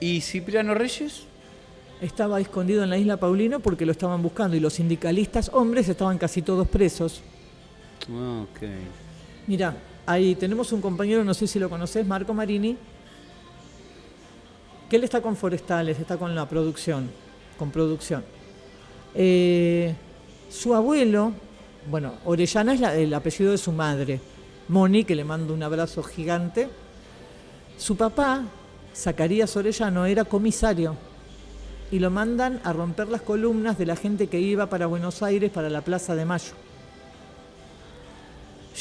¿Y Cipriano Reyes? Estaba escondido en la isla Paulino porque lo estaban buscando y los sindicalistas hombres estaban casi todos presos. Ok. Mirá, ahí tenemos un compañero, no sé si lo conocés, Marco Marini, que él está con Forestales, está con la producción, su abuelo, bueno, Orellana es el apellido de su madre, Moni, que le mando un abrazo gigante. Su papá, Zacarías Orellano, era comisario y lo mandan a romper las columnas de la gente que iba para Buenos Aires, para la Plaza de Mayo.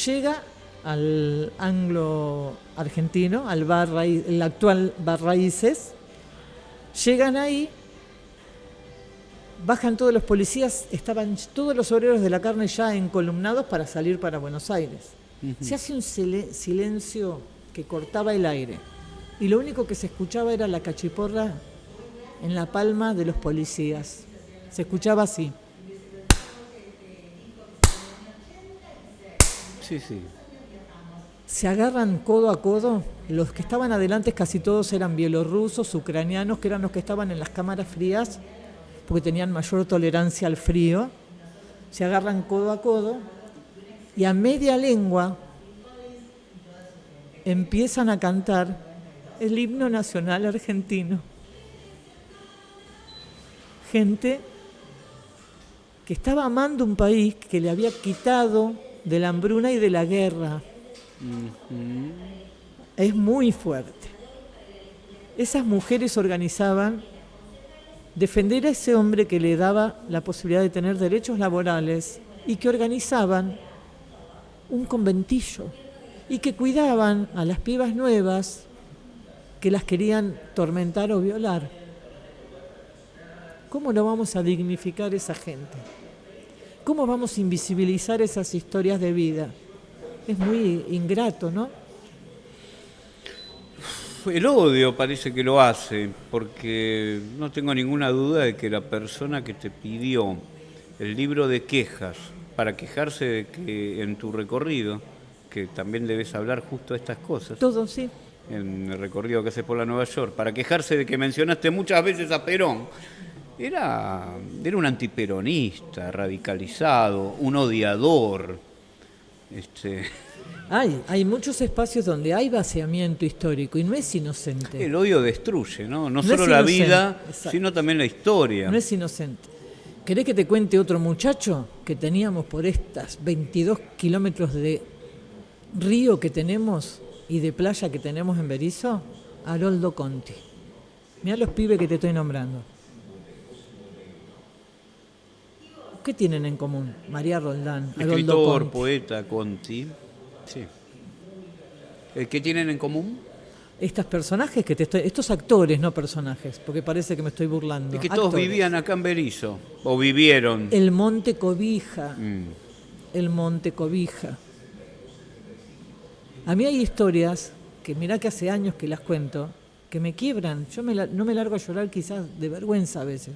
Llega al Anglo Argentino, al el actual Bar Raíces. Llegan ahí, bajan todos los policías, estaban todos los obreros de la carne ya encolumnados para salir para Buenos Aires. Uh-huh. Se hace un silencio que cortaba el aire y lo único que se escuchaba era la cachiporra en la palma de los policías. Se escuchaba así. Sí. Se agarran codo a codo. Los que estaban adelante casi todos eran bielorrusos, ucranianos, que eran los que estaban en las cámaras frías, porque tenían mayor tolerancia al frío. Se agarran codo a codo y a media lengua empiezan a cantar el himno nacional argentino. Gente que estaba amando un país que le había quitado de la hambruna y de la guerra. Uh-huh. Es muy fuerte. Esas mujeres organizaban defender a ese hombre que le daba la posibilidad de tener derechos laborales y que organizaban un conventillo y que cuidaban a las pibas nuevas que las querían tormentar o violar. ¿Cómo no vamos a dignificar a esa gente? ¿Cómo vamos a invisibilizar esas historias de vida? Es muy ingrato, ¿no? El odio parece que lo hace, porque no tengo ninguna duda de que la persona que te pidió el libro de quejas para quejarse de que en tu recorrido, que también debes hablar justo de estas cosas, Todo, sí. en el recorrido que haces por la Nueva York, para quejarse de que mencionaste muchas veces a Perón, era un antiperonista, radicalizado, un odiador. Hay muchos espacios donde hay vaciamiento histórico y no es inocente. El odio destruye, ¿no? No No solo es la inocente, vida, exacto. sino también la historia. No es inocente. ¿Querés que te cuente otro muchacho que teníamos por estas 22 kilómetros de río que tenemos y de playa que tenemos en Berisso? Haroldo Conti. Mirá los pibes que te estoy nombrando. ¿Qué tienen en común? María Roldán, Haroldo Escritor, Conti. poeta, Conti. Sí. ¿Qué tienen en común? Estos personajes que estos actores, no personajes, porque parece que me estoy burlando. Es que todos Actores. vivían acá en Berisso, o vivieron. El Monte Cobija. Mm. El Monte Cobija. A mí hay historias que mirá que hace años que las cuento, que me quiebran. Yo no me largo a llorar quizás de vergüenza a veces,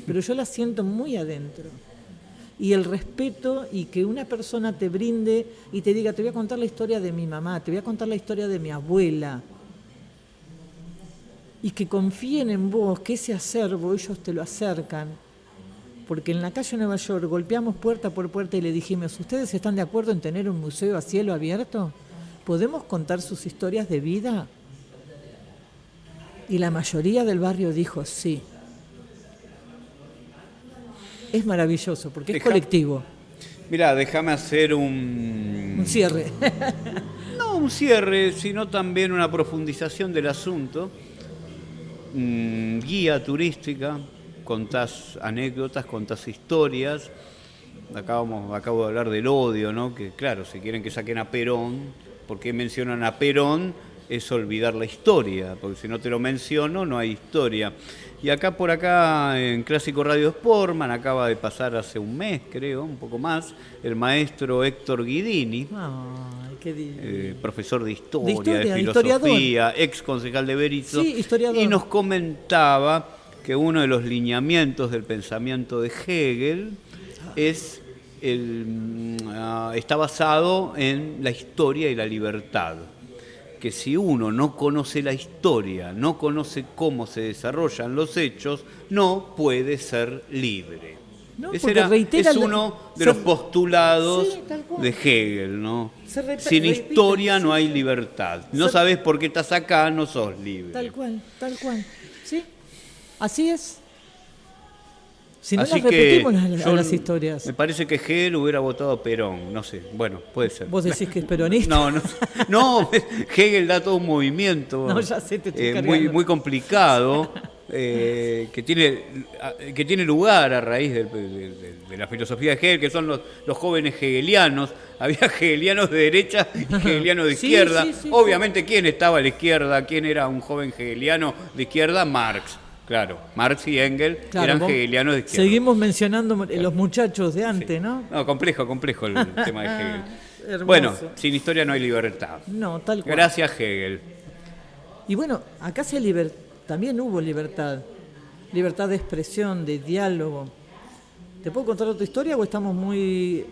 pero yo las siento muy adentro. Y el respeto y que una persona te brinde y te diga, te voy a contar la historia de mi mamá, te voy a contar la historia de mi abuela. Y que confíen en vos, que ese acervo ellos te lo acercan. Porque en la calle Nueva York golpeamos puerta por puerta y le dijimos, ¿ustedes están de acuerdo en tener un museo a cielo abierto? ¿Podemos contar sus historias de vida? Y la mayoría del barrio dijo sí. Es maravilloso porque es colectivo. Mirá, déjame hacer un cierre. No un cierre, sino también una profundización del asunto. Guía turística, contás anécdotas, contás historias. Acabo de hablar del odio, ¿no? Que claro, si quieren que saquen a Perón, ¿por qué mencionan a Perón? Es olvidar la historia, porque si no te lo menciono no hay historia. Y acá por acá en Clásico Radio Sportman acaba de pasar hace un mes, creo, un poco más, el maestro Héctor Guidini, Ay, qué profesor de historia, de filosofía, historiador. ex concejal de Berisso, Sí, historiador. y nos comentaba que uno de los lineamientos del pensamiento de Hegel está basado en la historia y la libertad. Que si uno no conoce la historia, no conoce cómo se desarrollan los hechos, no puede ser libre. No, Ese es uno de los postulados de Hegel, ¿no? Sin historia no hay libertad. No sabes por qué estás acá, no sos libre. Tal cual. ¿Sí? Así es. Si no Así las repetimos que a las historias. Me parece que Hegel hubiera votado a Perón, no sé, bueno, puede ser. ¿Vos decís que es peronista? No, Hegel da todo un movimiento No, ya sé, te estoy cargando. muy complicado, que tiene lugar a raíz de la filosofía de Hegel, que son los jóvenes hegelianos. Había hegelianos de derecha y hegelianos de izquierda. Sí, Obviamente, ¿quién estaba a la izquierda? ¿Quién era un joven hegeliano de izquierda? Marx. Claro, Marx y Engels eran hegelianos de izquierda. Seguimos mencionando los muchachos de antes, sí. ¿No? No, complejo el tema de Hegel. Hermoso. Bueno, sin historia no hay libertad. No, tal cual. Gracias, Hegel. Y bueno, acá también hubo libertad. Libertad de expresión, de diálogo. ¿Te puedo contar otra historia o estamos muy...?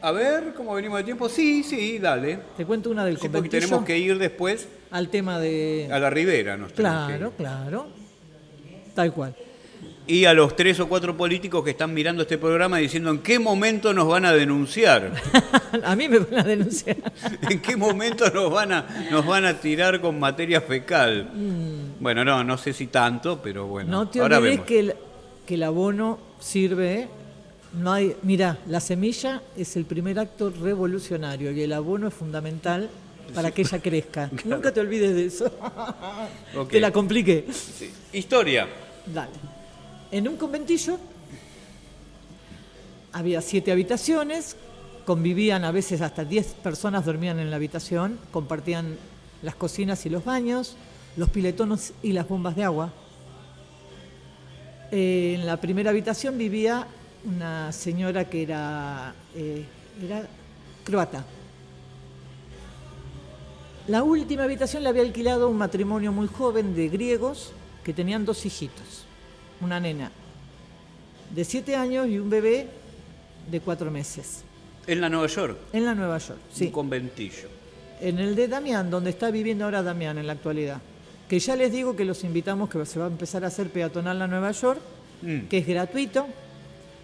A ver, ¿cómo venimos de tiempo? Sí, dale. Te cuento una del conventillo. Porque tenemos que ir después... Al tema de... A la Ribera, ¿no? Claro. Tal cual. Y a los 3 o 4 políticos que están mirando este programa diciendo en qué momento nos van a denunciar. A mí me van a denunciar. ¿En qué momento nos van a tirar con materia fecal? Bueno, no sé si tanto, pero bueno. No te ahora olvides vemos. que el abono sirve. Mirá, la semilla es el primer acto revolucionario y el abono es fundamental para que ella crezca. Claro. Nunca te olvides de eso. Okay. Te la compliqué. Sí. Historia. Dale. En un conventillo había 7 habitaciones, convivían a veces hasta 10 personas dormían en la habitación, compartían las cocinas y los baños, los piletones y las bombas de agua. En la primera habitación vivía una señora que era croata. La última habitación la había alquilado un matrimonio muy joven de griegos que tenían 2 hijitos, una nena de 7 años y un bebé de 4 meses. ¿En la Nueva York? En la Nueva York, sí. Un conventillo. En el de Damián, donde está viviendo ahora Damián en la actualidad. Que ya les digo que los invitamos, que se va a empezar a hacer peatonal la Nueva York, que es gratuito,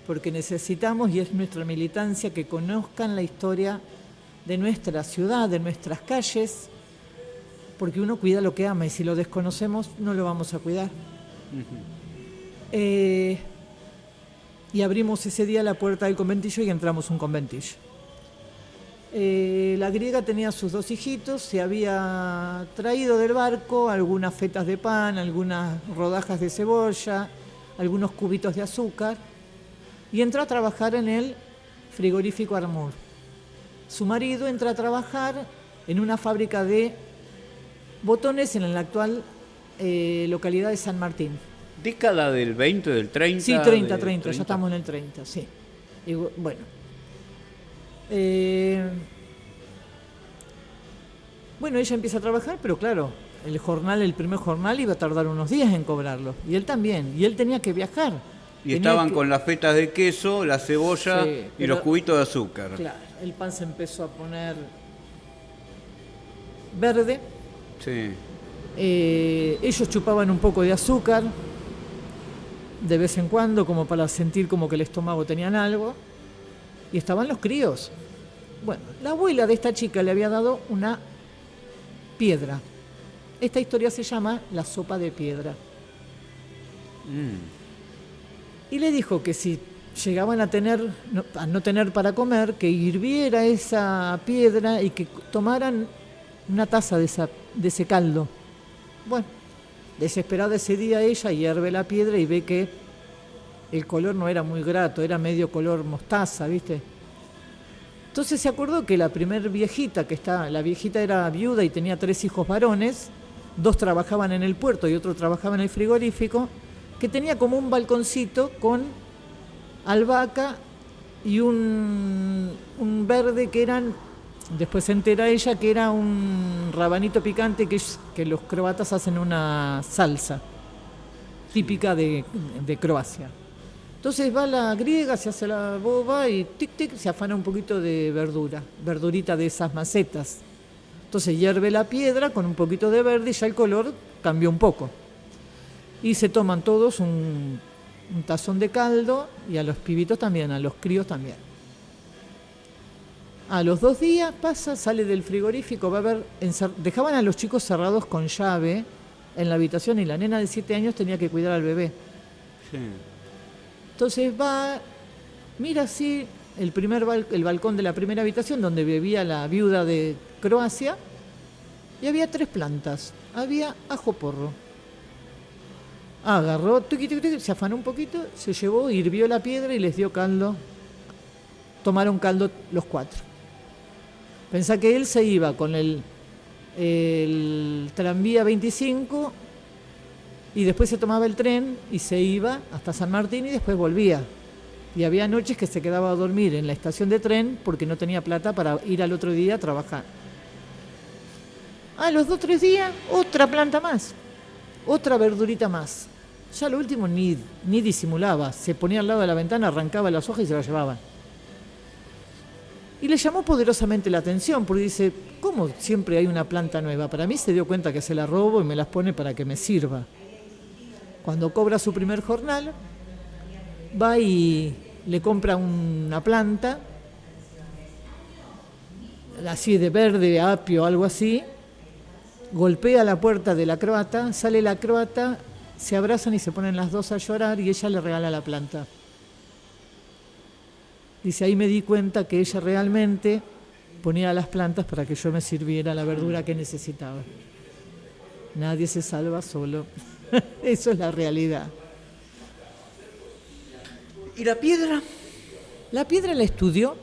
porque necesitamos, y es nuestra militancia, que conozcan la historia de nuestra ciudad, de nuestras calles, porque uno cuida lo que ama, y si lo desconocemos no lo vamos a cuidar. Y abrimos ese día la puerta del conventillo y entramos un conventillo. La griega tenía sus 2 hijitos, se había traído del barco algunas fetas de pan, algunas rodajas de cebolla, algunos cubitos de azúcar, y entró a trabajar en el frigorífico Armour. Su marido entra a trabajar en una fábrica de botones en la actual localidad de San Martín. ¿Década del 20, del 30? Sí, 30, ya estamos en el 30, sí. Y bueno. Bueno, ella empieza a trabajar, pero claro, el primer jornal iba a tardar unos días en cobrarlo. Y él también, y él tenía que viajar. Y estaban con las fetas de queso, la cebolla y los cubitos de azúcar. Claro, el pan se empezó a poner verde. Sí. Ellos chupaban un poco de azúcar de vez en cuando, como para sentir como que el estómago tenían algo. Y estaban los críos. Bueno, la abuela de esta chica le había dado una piedra. Esta historia se llama la sopa de piedra. Y le dijo que si llegaban a no tener para comer, que hirviera esa piedra y que tomaran una taza de ese caldo. Bueno, desesperada ese día ella hierve la piedra y ve que el color no era muy grato, era medio color mostaza, ¿viste? Entonces se acordó que la primer viejita la viejita era viuda y tenía 3 hijos varones, 2 trabajaban en el puerto y otro trabajaba en el frigorífico, que tenía como un balconcito con albahaca y un verde que eran, después se entera ella que era un rabanito picante que los croatas hacen una salsa típica de Croacia. Entonces va la griega, se hace la boba y se afana un poquito de verdurita de esas macetas. Entonces hierve la piedra con un poquito de verde y ya el color cambió un poco. Y se toman todos un tazón de caldo y a los pibitos también, a los críos también. A los 2 días sale del frigorífico, va a ver, dejaban a los chicos cerrados con llave en la habitación y la nena de 7 años tenía que cuidar al bebé. Sí. Entonces mira así el balcón de la primera habitación donde vivía la viuda de Croacia y había 3 plantas. Había ajo porro. Agarró, se afanó un poquito, se llevó, hirvió la piedra y les dio caldo. Tomaron caldo los 4. Pensá que él se iba con el tranvía 25 y después se tomaba el tren y se iba hasta San Martín y después volvía. Y había noches que se quedaba a dormir en la estación de tren porque no tenía plata para ir al otro día a trabajar. A los 2 o 3 días, otra planta más, otra verdurita más. Ya lo último ni disimulaba, se ponía al lado de la ventana, arrancaba las hojas y se las llevaba. Y le llamó poderosamente la atención porque dice, ¿cómo siempre hay una planta nueva? Para mí se dio cuenta que se la robo y me las pone para que me sirva. Cuando cobra su primer jornal, va y le compra una planta, así de verde, apio, algo así, golpea la puerta de la croata, sale la croata, se abrazan y se ponen las 2 a llorar y ella le regala la planta. Dice, ahí me di cuenta que ella realmente ponía las plantas para que yo me sirviera la verdura que necesitaba. Nadie se salva solo. Eso es la realidad. ¿Y la piedra? La piedra la estudió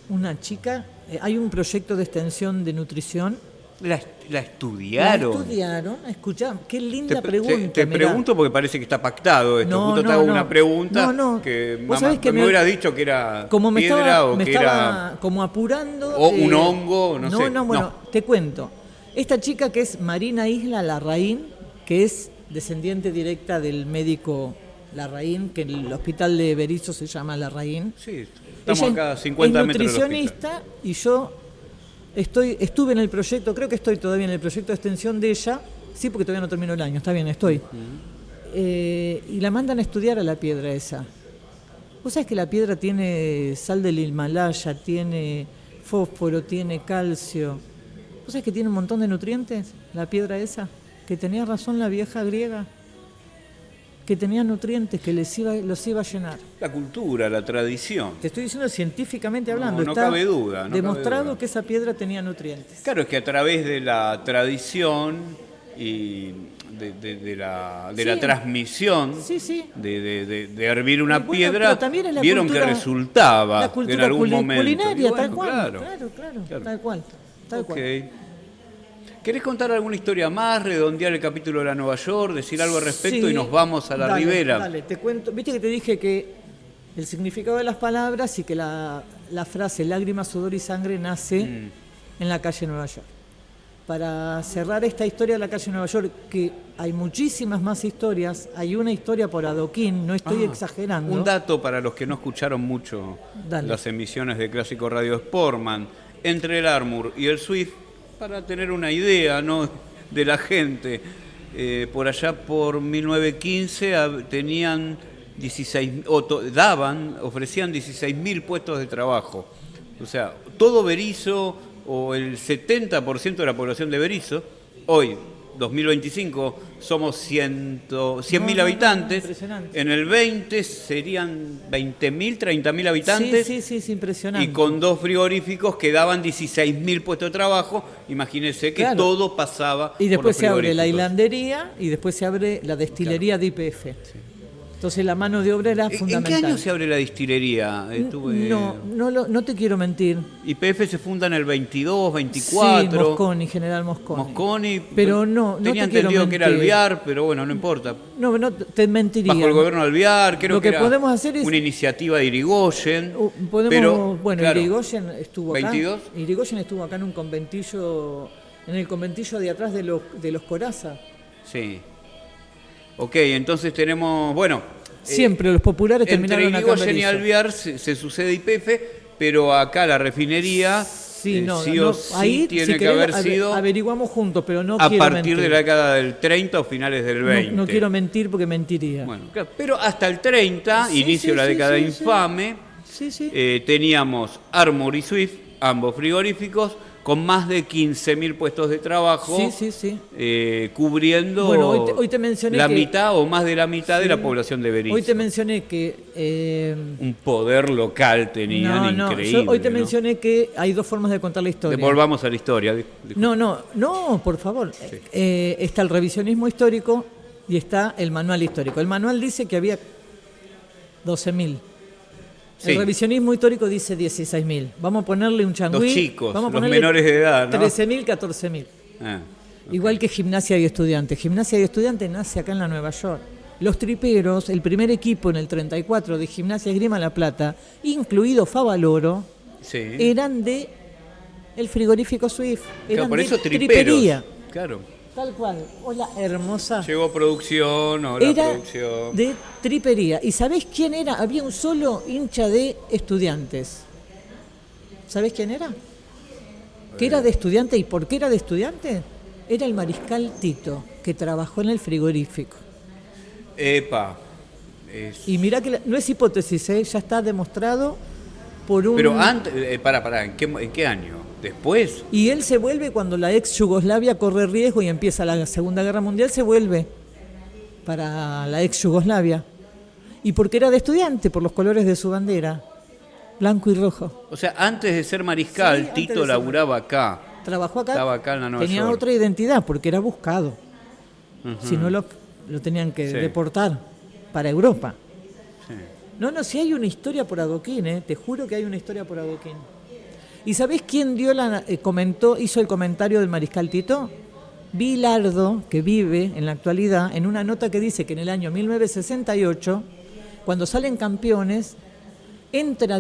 una chica. Hay un proyecto de extensión de nutrición ¿La estudiaron? La estudiaron, escuchá, qué linda pregunta. Te mirá. pregunto porque parece que está pactado esto. No, Justo no, te hago no. una pregunta No. que Vos sabés que me hubiera dicho que era como me piedra estaba, o me que estaba era... como apurando. O un hongo, no sé. No, bueno, No. te cuento. Esta chica que es Marina Isla Larraín, que es descendiente directa del médico Larraín, que en el hospital de Berisso se llama Larraín. Sí, estamos Ella acá a 50 es metros del hospital. nutricionista y yo estuve en el proyecto, creo que estoy todavía en el proyecto de extensión de ella, sí, porque todavía no terminó el año, está bien, estoy. Y la mandan a estudiar a la piedra esa. ¿Vos sabés que la piedra tiene sal del Himalaya, tiene fósforo, tiene calcio? ¿Vos sabés que tiene un montón de nutrientes, la piedra esa? Que tenía razón la vieja griega, que tenía nutrientes, que los iba a llenar. La cultura, la tradición. Te estoy diciendo científicamente hablando, No está cabe duda. No demostrado cabe duda. que esa piedra tenía nutrientes. Claro, es que a través de la tradición y de la Sí. transmisión Sí, sí. de hervir una Bueno, piedra, pero también es la vieron cultura- que resultaba la en cultura algún momento. culinaria, Y bueno, tal cual. Claro. Claro, tal cual. Tal cual. Ok. ¿Querés contar alguna historia más, redondear el capítulo de la Nueva York, decir algo al respecto Sí. y nos vamos a la Dale, ribera? Dale, te cuento. Viste que te dije que el significado de las palabras y que la frase lágrimas, sudor y sangre nace en la calle Nueva York. Para cerrar esta historia de la calle Nueva York, que hay muchísimas más historias, hay una historia por adoquín, no estoy exagerando. Un dato para los que no escucharon mucho Dale. las emisiones de Clásico Radio Sportman, entre el Armour y el Swift, para tener una idea, ¿no?, de la gente, por allá por 1915 tenían 16, ofrecían 16.000 puestos de trabajo. O sea, todo Berisso o el 70% de la población de Berisso, hoy, 2025, somos 100.000 habitantes. Impresionante. En el 20 serían 20.000, 30.000 habitantes. Sí, es impresionante. Y con 2 frigoríficos que daban 16.000 puestos de trabajo. Imagínense que Claro. todo pasaba. Y por después los se abre la frigoríficos. hilandería y después se abre la destilería de YPF. Entonces la mano de obra era ¿En fundamental. qué año se abre la distillería? No te quiero mentir. YPF se funda en el 22, 24. Sí, Mosconi, General Mosconi. Mosconi. Pero no Tenía te quiero entendido que era mentir. Alvear, pero bueno, no importa. No, te mentiría. Bajo el gobierno de Alvear, creo Lo que era podemos hacer es- una iniciativa de Irigoyen. Bueno, claro, Irigoyen estuvo acá. 22. Irigoyen estuvo acá en un conventillo, en el conventillo de atrás de los Corazza. Sí. Ok, entonces tenemos, bueno... Siempre los populares entre terminaron acá en Irigoyen y Berisso. Alvear se sucede YPF, pero acá la refinería sí o sí ahí, tiene si que querés, haber sido averiguamos juntos, pero no a quiero partir mentir. de la década del 30 o finales del 20. No quiero mentir porque mentiría. Bueno, claro, pero hasta el 30, Sí, inicio de la sí, década sí, infame, Sí. teníamos Armour y Swift, ambos frigoríficos, con más de 15.000 puestos de trabajo, Sí. cubriendo Bueno, hoy te mencioné la que- mitad o más de la mitad de Sí. la población de Berisso. Hoy te mencioné que... Un poder local tenían increíble. Hoy te ¿no? mencioné que hay dos formas de contar la historia. Volvamos a la historia. No, por favor. Está el revisionismo histórico y está el manual histórico. El manual dice que había 12.000. Sí. El revisionismo histórico dice 16.000. Vamos a ponerle un changüí. Los chicos, vamos a los ponerle menores de edad, ¿no? 13.000, 14.000. Ah, ok. Igual que Gimnasia y Estudiantes. Gimnasia y Estudiantes nace acá en la Nueva York. Los triperos, el primer equipo en el 34 de Gimnasia Esgrima La Plata, incluido Favaloro, Sí. eran de el frigorífico Swift. Claro, Eran por de eso triperos. tripería. Claro. Tal cual. Hola, hermosa. Llegó producción, hola Era producción. de tripería. ¿Y sabés quién era? Había un solo hincha de Estudiantes. ¿Sabés quién era? ¿Que era de Estudiantes? ¿Y por qué era de Estudiantes? Era el mariscal Tito, que trabajó en el frigorífico. Epa. Y mirá que no es hipótesis, ya está demostrado por un... Pero antes, pará, ¿en qué año? ¿Después? Y él se vuelve cuando la ex Yugoslavia corre riesgo y empieza la Segunda Guerra Mundial, se vuelve para la ex Yugoslavia. Y porque era de Estudiante, por los colores de su bandera, blanco y rojo. O sea, antes de ser mariscal, Sí, antes de Tito ser laburaba acá. Trabajó acá, Estaba acá en la Nueva tenía York. otra identidad porque era buscado. Ujú. Si no lo tenían que Sí. deportar para Europa. Sí. No, si hay una historia por adoquín, te juro que hay una historia por adoquín. ¿Y sabés quién hizo el comentario del Mariscal Tito? Bilardo, que vive en la actualidad, en una nota que dice que en el año 1968, cuando salen campeones, entra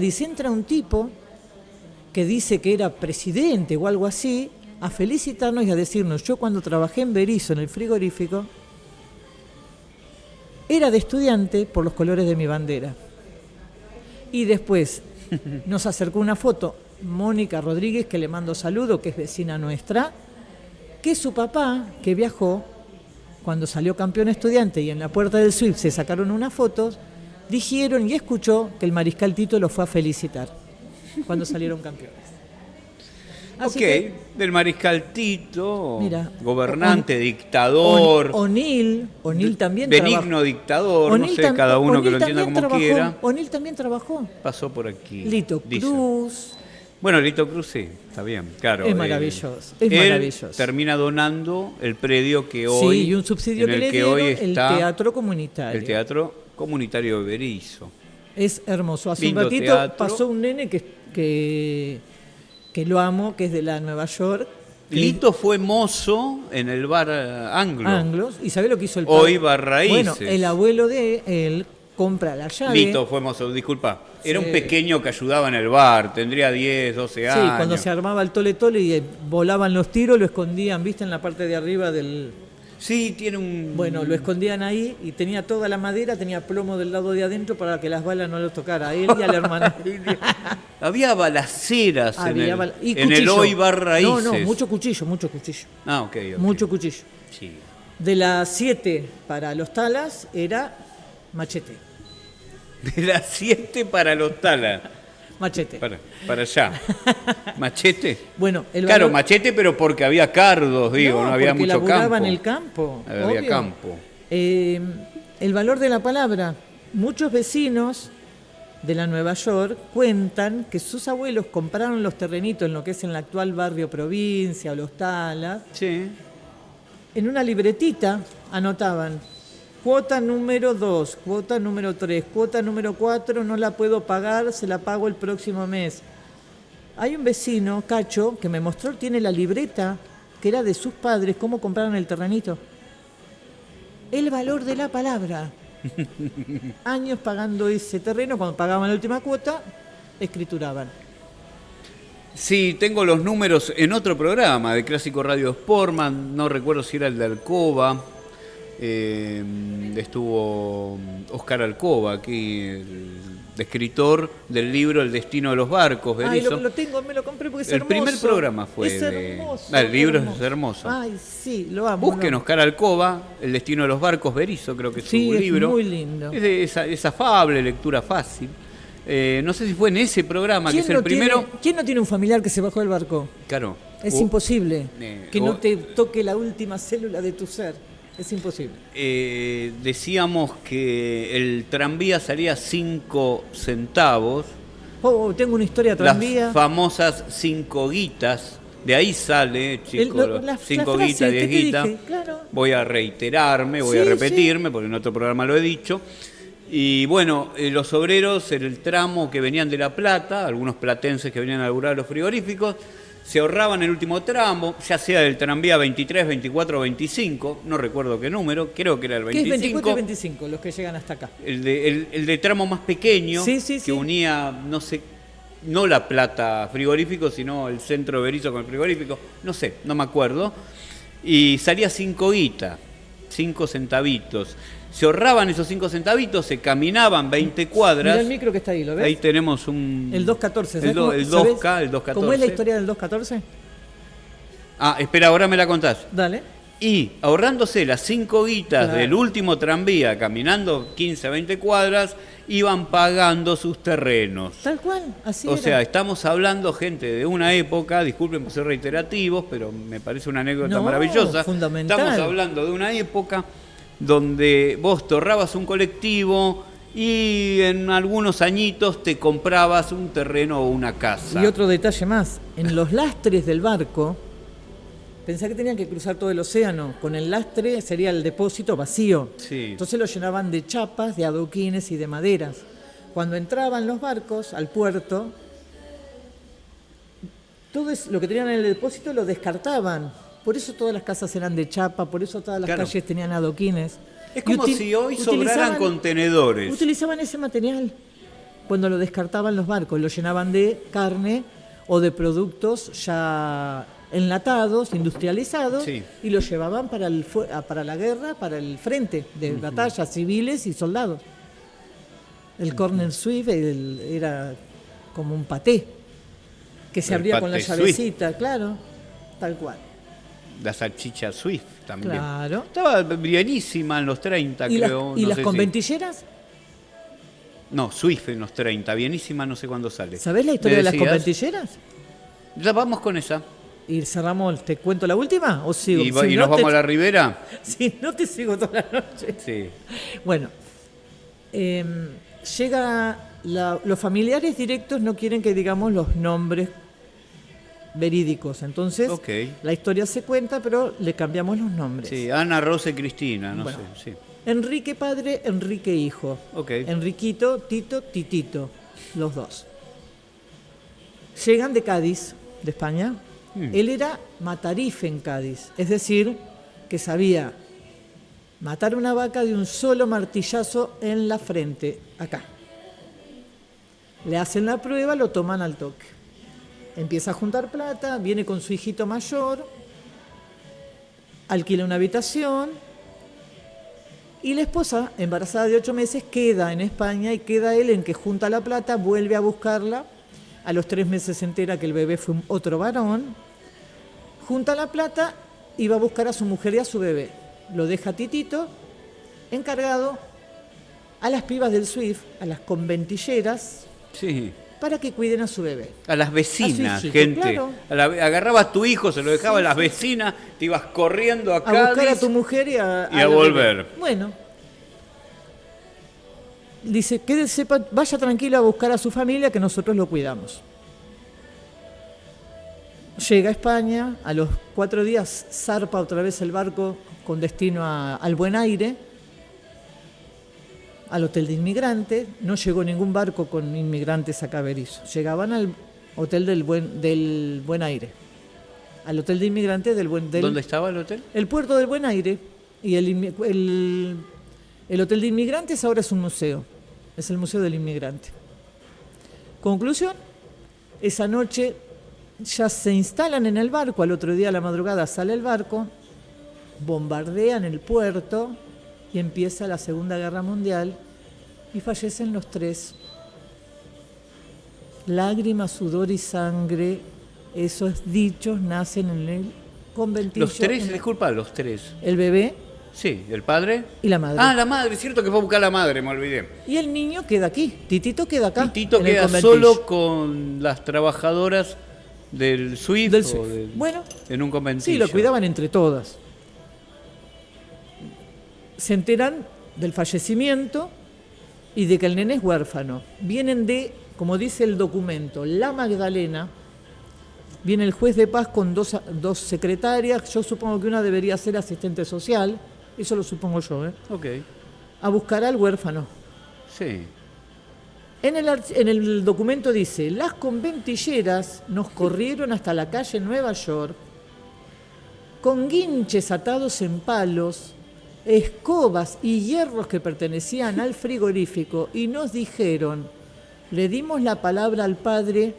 un tipo que dice que era presidente o algo así, a felicitarnos y a decirnos, yo cuando trabajé en Berisso, en el frigorífico, era de estudiante por los colores de mi bandera. Y después nos acercó una foto, Mónica Rodríguez, que le mando saludo, que es vecina nuestra, que su papá, que viajó, cuando salió campeón estudiante y en la puerta del SWIP se sacaron unas fotos, dijeron y escuchó que el Mariscal Tito lo fue a felicitar cuando salieron campeones. Así que, del Mariscal Tito, mira, gobernante, dictador. O'Neill también benigno trabajó. Dictador, no sé, cada uno que lo entienda como quiera. O'Neill también trabajó. Pasó por aquí. Lito Cruz. Bueno, Lito Cruz sí, está bien, claro. Es maravilloso, Él termina donando el predio que hoy... Sí, y un subsidio que le dieron, el Teatro Comunitario. El Teatro Comunitario de Berisso. Es hermoso. Hace Lindo un ratito teatro. pasó un nene que lo amo, que es de la Nueva York. Lito fue mozo en el bar Anglo. Anglos. ¿Y sabe lo que hizo el padre? Hoy Bar Raíces. Bueno, el abuelo de él compra la llave. Lito fue mozo, disculpa. Era un pequeño que ayudaba en el bar, tendría 10, 12 años. Sí, cuando se armaba el tole y volaban los tiros, lo escondían, ¿viste? En la parte de arriba del... Sí, tiene un... Bueno, lo escondían ahí y tenía toda la madera, tenía plomo del lado de adentro para que las balas no lo tocara a él y al hermano. Había balaceras en y el Hoy Bar Raíces. No, mucho cuchillo. Ah, ok. Mucho cuchillo. Sí. De las 7 para los talas era machete. De las 7 para los talas. Machete. Para allá. ¿Machete? Bueno, claro, machete, pero porque había cardos, digo, no había mucho campo. Laburaba en el campo. Había obvio. campo. El valor de la palabra. Muchos vecinos de la Nueva York cuentan que sus abuelos compraron los terrenitos en lo que es en el actual barrio Provincia o Los Talas. Sí. En una libretita anotaban cuota número 2, cuota número 3, cuota número 4, no la puedo pagar, se la pago el próximo mes. Hay un vecino, Cacho, que me mostró, tiene la libreta, que era de sus padres, cómo compraron el terrenito. El valor de la palabra. Años pagando ese terreno, cuando pagaban la última cuota, escrituraban. Sí, tengo los números en otro programa de Clásico Radio Sportman, no recuerdo si era el de Alcoba. Estuvo Oscar Alcoba aquí, el escritor del libro El destino de los barcos, Berisso. Lo tengo, me lo compré porque es hermoso. El primer programa fue es hermoso, el libro es hermoso. Ay, sí, lo amo. Busquen Oscar Alcoba, El destino de los barcos, Berisso, creo que es su libro. Es muy lindo. Es afable, lectura fácil. No sé si fue en ese programa, que es el primero. ¿Quién no tiene un familiar que se bajó del barco? Claro. Es imposible que no te toque la última célula de tu ser. Es imposible. Decíamos que el tranvía salía 5 centavos. Tengo una historia de tranvía. Las famosas 5 guitas. De ahí sale, chicos, 5 guitas, 10 guitas. Claro. Voy a reiterarme, voy a repetirme, porque en otro programa lo he dicho. Y bueno, los obreros en el tramo que venían de La Plata, algunos platenses que venían a laburar los frigoríficos, se ahorraban el último tramo, ya sea del tranvía 23, 24 o 25, no recuerdo qué número, creo que era el 25. ¿Qué es 24 y 25, los que llegan hasta acá? El de tramo más pequeño, que unía, no La Plata frigorífico, sino el centro de Berisso con el frigorífico, no me acuerdo. Y salía 5 guitas, 5 centavitos. Se ahorraban esos 5 centavitos, se caminaban 20 cuadras. Mira el micro que está ahí, ¿lo ves? Ahí tenemos un... El 214. El 2K, el 214. ¿Cómo es la historia del 214? Espera, ahora me la contás. Dale. Y ahorrándose las 5 guitas del último tranvía, caminando 15, 20 cuadras, iban pagando sus terrenos. Tal cual, así O sea, estamos hablando, gente, de una época, disculpen por ser reiterativos, pero me parece una anécdota maravillosa. Fundamental. Estamos hablando de una época donde vos te ahorrabas un colectivo y en algunos añitos te comprabas un terreno o una casa. Y otro detalle más, en los lastres del barco, pensá que tenían que cruzar todo el océano, con el lastre sería el depósito vacío. Sí. Entonces lo llenaban de chapas, de adoquines y de maderas. Cuando entraban los barcos al puerto, todo lo que tenían en el depósito lo descartaban. Por eso todas las casas eran de chapa, por eso todas las calles tenían adoquines. Es como si hoy sobraran contenedores. Utilizaban ese material cuando lo descartaban los barcos, lo llenaban de carne o de productos ya enlatados, industrializados, y lo llevaban para la guerra, para el frente de batallas civiles y soldados. El corner Swift era como un paté que se abría con la llavecita, claro, tal cual. La salchicha Swift también. Claro. Estaba bienísima en los 30, creo. ¿Y las conventilleras? No, Swift en los 30, bienísima, no sé cuándo sale. ¿Sabés la historia de las conventilleras? Ya vamos con esa. ¿Y cerramos, te cuento la última o sigo? ¿Y nos vamos a la Ribera? Si no, te sigo toda la noche. Sí. Bueno, los familiares directos no quieren que digamos los nombres verídicos. Entonces, la historia se cuenta, pero le cambiamos los nombres. Sí, Ana, Rosa y Cristina, no sé. Sí. Enrique padre, Enrique hijo. Enriquito, Tito, Titito, los dos. Llegan de Cádiz, de España. Él era matarife en Cádiz, es decir, que sabía matar una vaca de un solo martillazo en la frente, acá. Le hacen la prueba, lo toman al toque. Empieza a juntar plata, viene con su hijito mayor, alquila una habitación y la esposa, embarazada de 8 meses, queda en España y queda él en que junta la plata, vuelve a buscarla. A los 3 meses se entera que el bebé fue otro varón, junta la plata y va a buscar a su mujer y a su bebé. Lo deja a Titito, encargado a las pibas del Swift, a las conventilleras, para que cuiden a su bebé. A las vecinas, gente. Claro. Agarrabas a tu hijo, se lo dejaba a las vecinas, te ibas corriendo a Cádiz. A buscar a tu mujer y a volver. Bebé. Bueno. Dice, quédese, vaya tranquilo a buscar a su familia que nosotros lo cuidamos. Llega a España, a los 4 días zarpa otra vez el barco con destino al Buen Aire, al hotel de inmigrantes. No llegó ningún barco con inmigrantes a Caberizo. Llegaban al hotel del Buen Aire, al hotel de inmigrantes del ¿Dónde estaba el hotel? El puerto del Buen Aire. Y el hotel de inmigrantes ahora es un museo. Es el Museo del Inmigrante. Conclusión, esa noche ya se instalan en el barco, al otro día a la madrugada sale el barco, bombardean el puerto y empieza la Segunda Guerra Mundial y fallecen los 3. Lágrimas, sudor y sangre, esos dichos nacen en el conventillo. ¿Los 3? Disculpa, los 3. El bebé. Sí, el padre. Y la madre. Ah, la madre, es cierto que fue a buscar a la madre, me olvidé. Y el niño queda aquí, Titito queda acá. Titito queda solo con las trabajadoras del Swift. Bueno, en un conventillo. Sí, lo cuidaban entre todas. Se enteran del fallecimiento y de que el nene es huérfano. Vienen de, como dice el documento, La Magdalena. Viene el juez de paz con dos secretarias. Yo supongo que una debería ser asistente social. Eso lo supongo yo, a buscar al huérfano. Sí. En el documento dice, las conventilleras nos corrieron hasta la calle Nueva York con guinches atados en palos, escobas y hierros que pertenecían al frigorífico y nos dijeron, le dimos la palabra al padre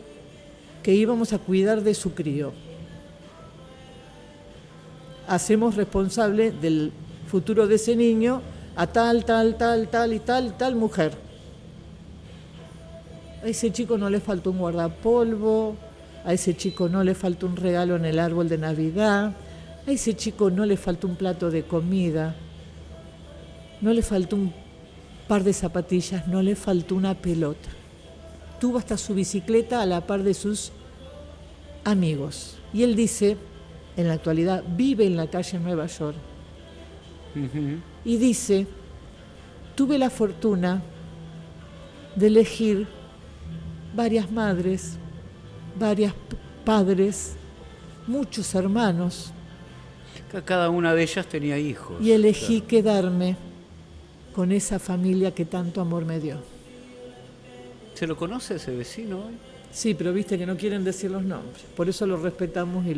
que íbamos a cuidar de su crío. Hacemos responsable del futuro de ese niño a tal mujer. A ese chico no le faltó un guardapolvo, a ese chico no le faltó un regalo en el árbol de Navidad, a ese chico no le faltó un plato de comida, no le faltó un par de zapatillas, no le faltó una pelota. Tuvo hasta su bicicleta a la par de sus amigos. Y él dice, en la actualidad, vive en la calle Nueva York. Y dice, tuve la fortuna de elegir varias madres, varios padres, muchos hermanos. Cada una de ellas tenía hijos. Y elegí quedarme con esa familia que tanto amor me dio. ¿Se lo conoce ese vecino hoy? Sí, pero viste que no quieren decir los nombres. Por eso los respetamos y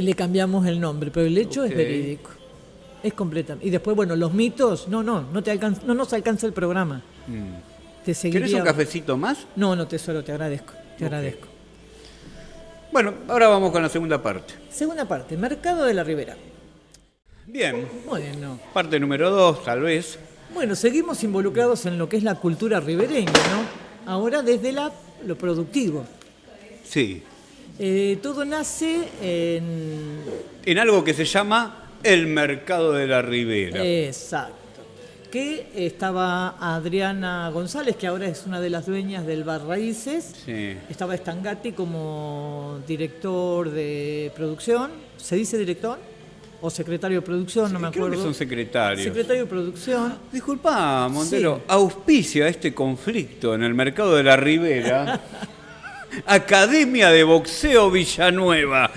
le cambiamos el nombre, pero el hecho es verídico. Es completamente. Y después, bueno, los mitos, no nos alcanza el programa. Te seguiría... ¿Querés un cafecito más? No, tesoro, te agradezco. Bueno, ahora vamos con la segunda parte. Segunda parte, Mercado de la Ribera. Bien. Bueno. Parte número 2, tal vez. Bueno, seguimos involucrados en lo que es la cultura ribereña, ¿no? Ahora desde lo productivo. Sí. Todo nace en algo que se llama el Mercado de la Ribera. Exacto. Que estaba Adriana González, que ahora es una de las dueñas del Bar Raíces. Sí. Estaba Stangati como director de producción. ¿Se dice director? ¿O secretario de producción? Sí, no me creo acuerdo. que son secretarios. Secretario de producción. Disculpa, Montero, Sí. auspicia este conflicto en el Mercado de la Ribera. Academia de Boxeo Villanueva,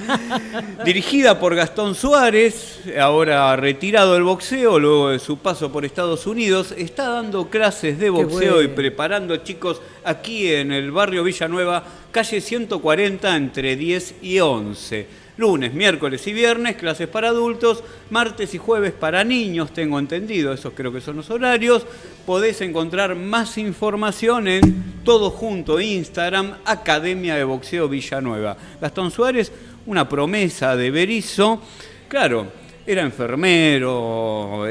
dirigida por Gastón Suárez, ahora retirado del boxeo luego de su paso por Estados Unidos, está dando clases de boxeo y preparando chicos aquí en el barrio Villanueva, calle 140 entre 10 y 11. Lunes, miércoles y viernes, clases para adultos, martes y jueves para niños, tengo entendido, esos creo que son los horarios. Podés encontrar más información en todo junto Instagram, Academia de Boxeo Villanueva. Gastón Suárez, una promesa de Berisso, claro, era enfermero,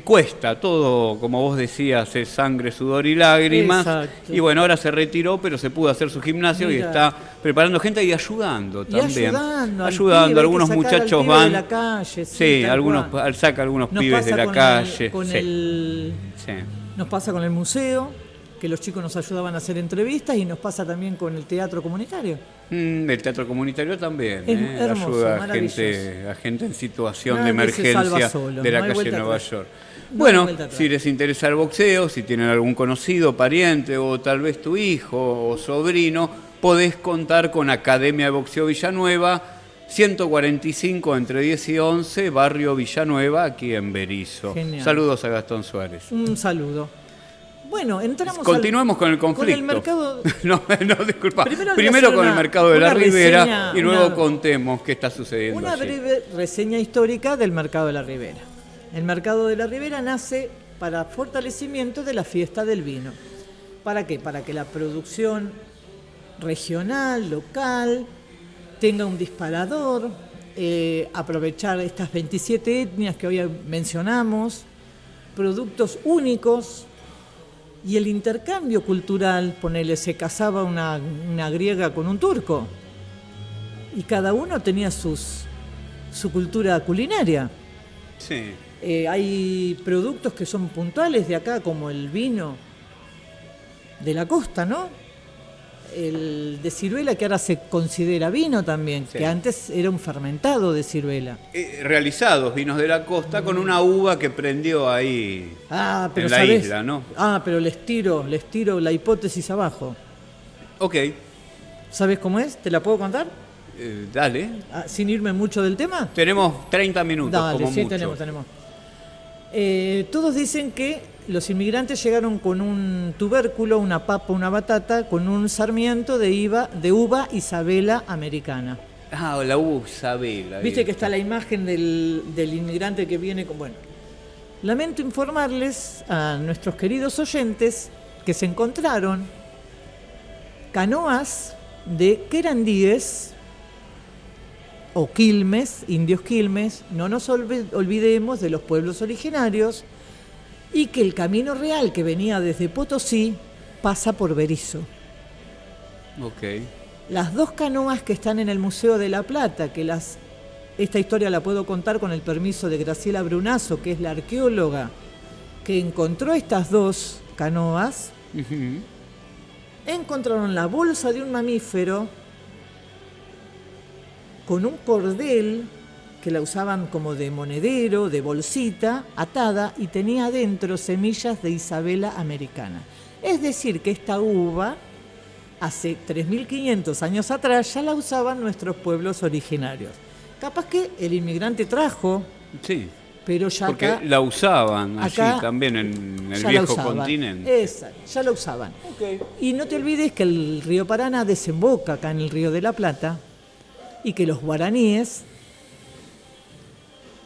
cuesta, todo, como vos decías, es sangre, sudor y lágrimas. Exacto. Y bueno, ahora se retiró, pero se pudo hacer su gimnasio. Mira. Y está preparando gente y ayudando también. Ayudando, algunos muchachos van. De la calle, sí, algunos saca algunos pibes de la calle. Nos pasa con el museo, que los chicos nos ayudaban a hacer entrevistas, y nos pasa también con el teatro comunitario. El teatro comunitario también hermoso, ayuda a gente en situación de Nadie emergencia de la calle Nueva York. Bueno, si les interesa el boxeo, si tienen algún conocido, pariente o tal vez tu hijo o sobrino, podés contar con Academia de Boxeo Villanueva, 145 entre 10 y 11, barrio Villanueva, aquí en Berisso. Genial. Saludos a Gastón Suárez. Un saludo. Bueno, continuemos con el conflicto. Con el mercado... no, disculpa. Primero con el Mercado de la Ribera y luego contemos qué está sucediendo Una allí. breve reseña histórica del Mercado de la Ribera. El Mercado de la Ribera nace para fortalecimiento de la fiesta del vino. ¿Para qué? Para que la producción regional, local, tenga un disparador, aprovechar estas 27 etnias que hoy mencionamos, productos únicos. Y el intercambio cultural, ponele, se casaba una griega con un turco. Y cada uno tenía su cultura culinaria. Sí. Hay productos que son puntuales de acá, como el vino de la costa, ¿no? El de ciruela, que ahora se considera vino también, sí. Que antes era un fermentado de ciruela. Realizados vinos de la costa con una uva que prendió ahí pero en la isla, ¿no? Pero les tiro la hipótesis abajo. Ok. ¿Sabes cómo es? ¿Te la puedo contar? Dale. ¿Sin irme mucho del tema? Tenemos 30 minutos. Dale, como sí, mucho. tenemos. Todos dicen que los inmigrantes llegaron con un tubérculo, una papa, una batata, con un sarmiento de uva Isabela americana. La uva Isabela. Viste que está la imagen del inmigrante que viene con... Bueno, lamento informarles a nuestros queridos oyentes que se encontraron canoas de querandíes o quilmes, indios quilmes. No nos olvidemos de los pueblos originarios, y que el camino real que venía desde Potosí pasa por Berisso. Ok. Las dos canoas que están en el Museo de La Plata, esta historia la puedo contar con el permiso de Graciela Brunazo, que es la arqueóloga que encontró estas dos canoas, encontraron la bolsa de un mamífero con un cordel que la usaban como de monedero, de bolsita, atada, y tenía adentro semillas de Isabela americana. Es decir, que esta uva, hace 3.500 años atrás, ya la usaban nuestros pueblos originarios. Capaz que el inmigrante trajo, sí, pero ya Porque acá la usaban allí acá también en el ya la viejo usaban. continente. Exacto, ya la usaban. Ok. Y no te olvides que el río Paraná desemboca acá en el río de la Plata y que los guaraníes,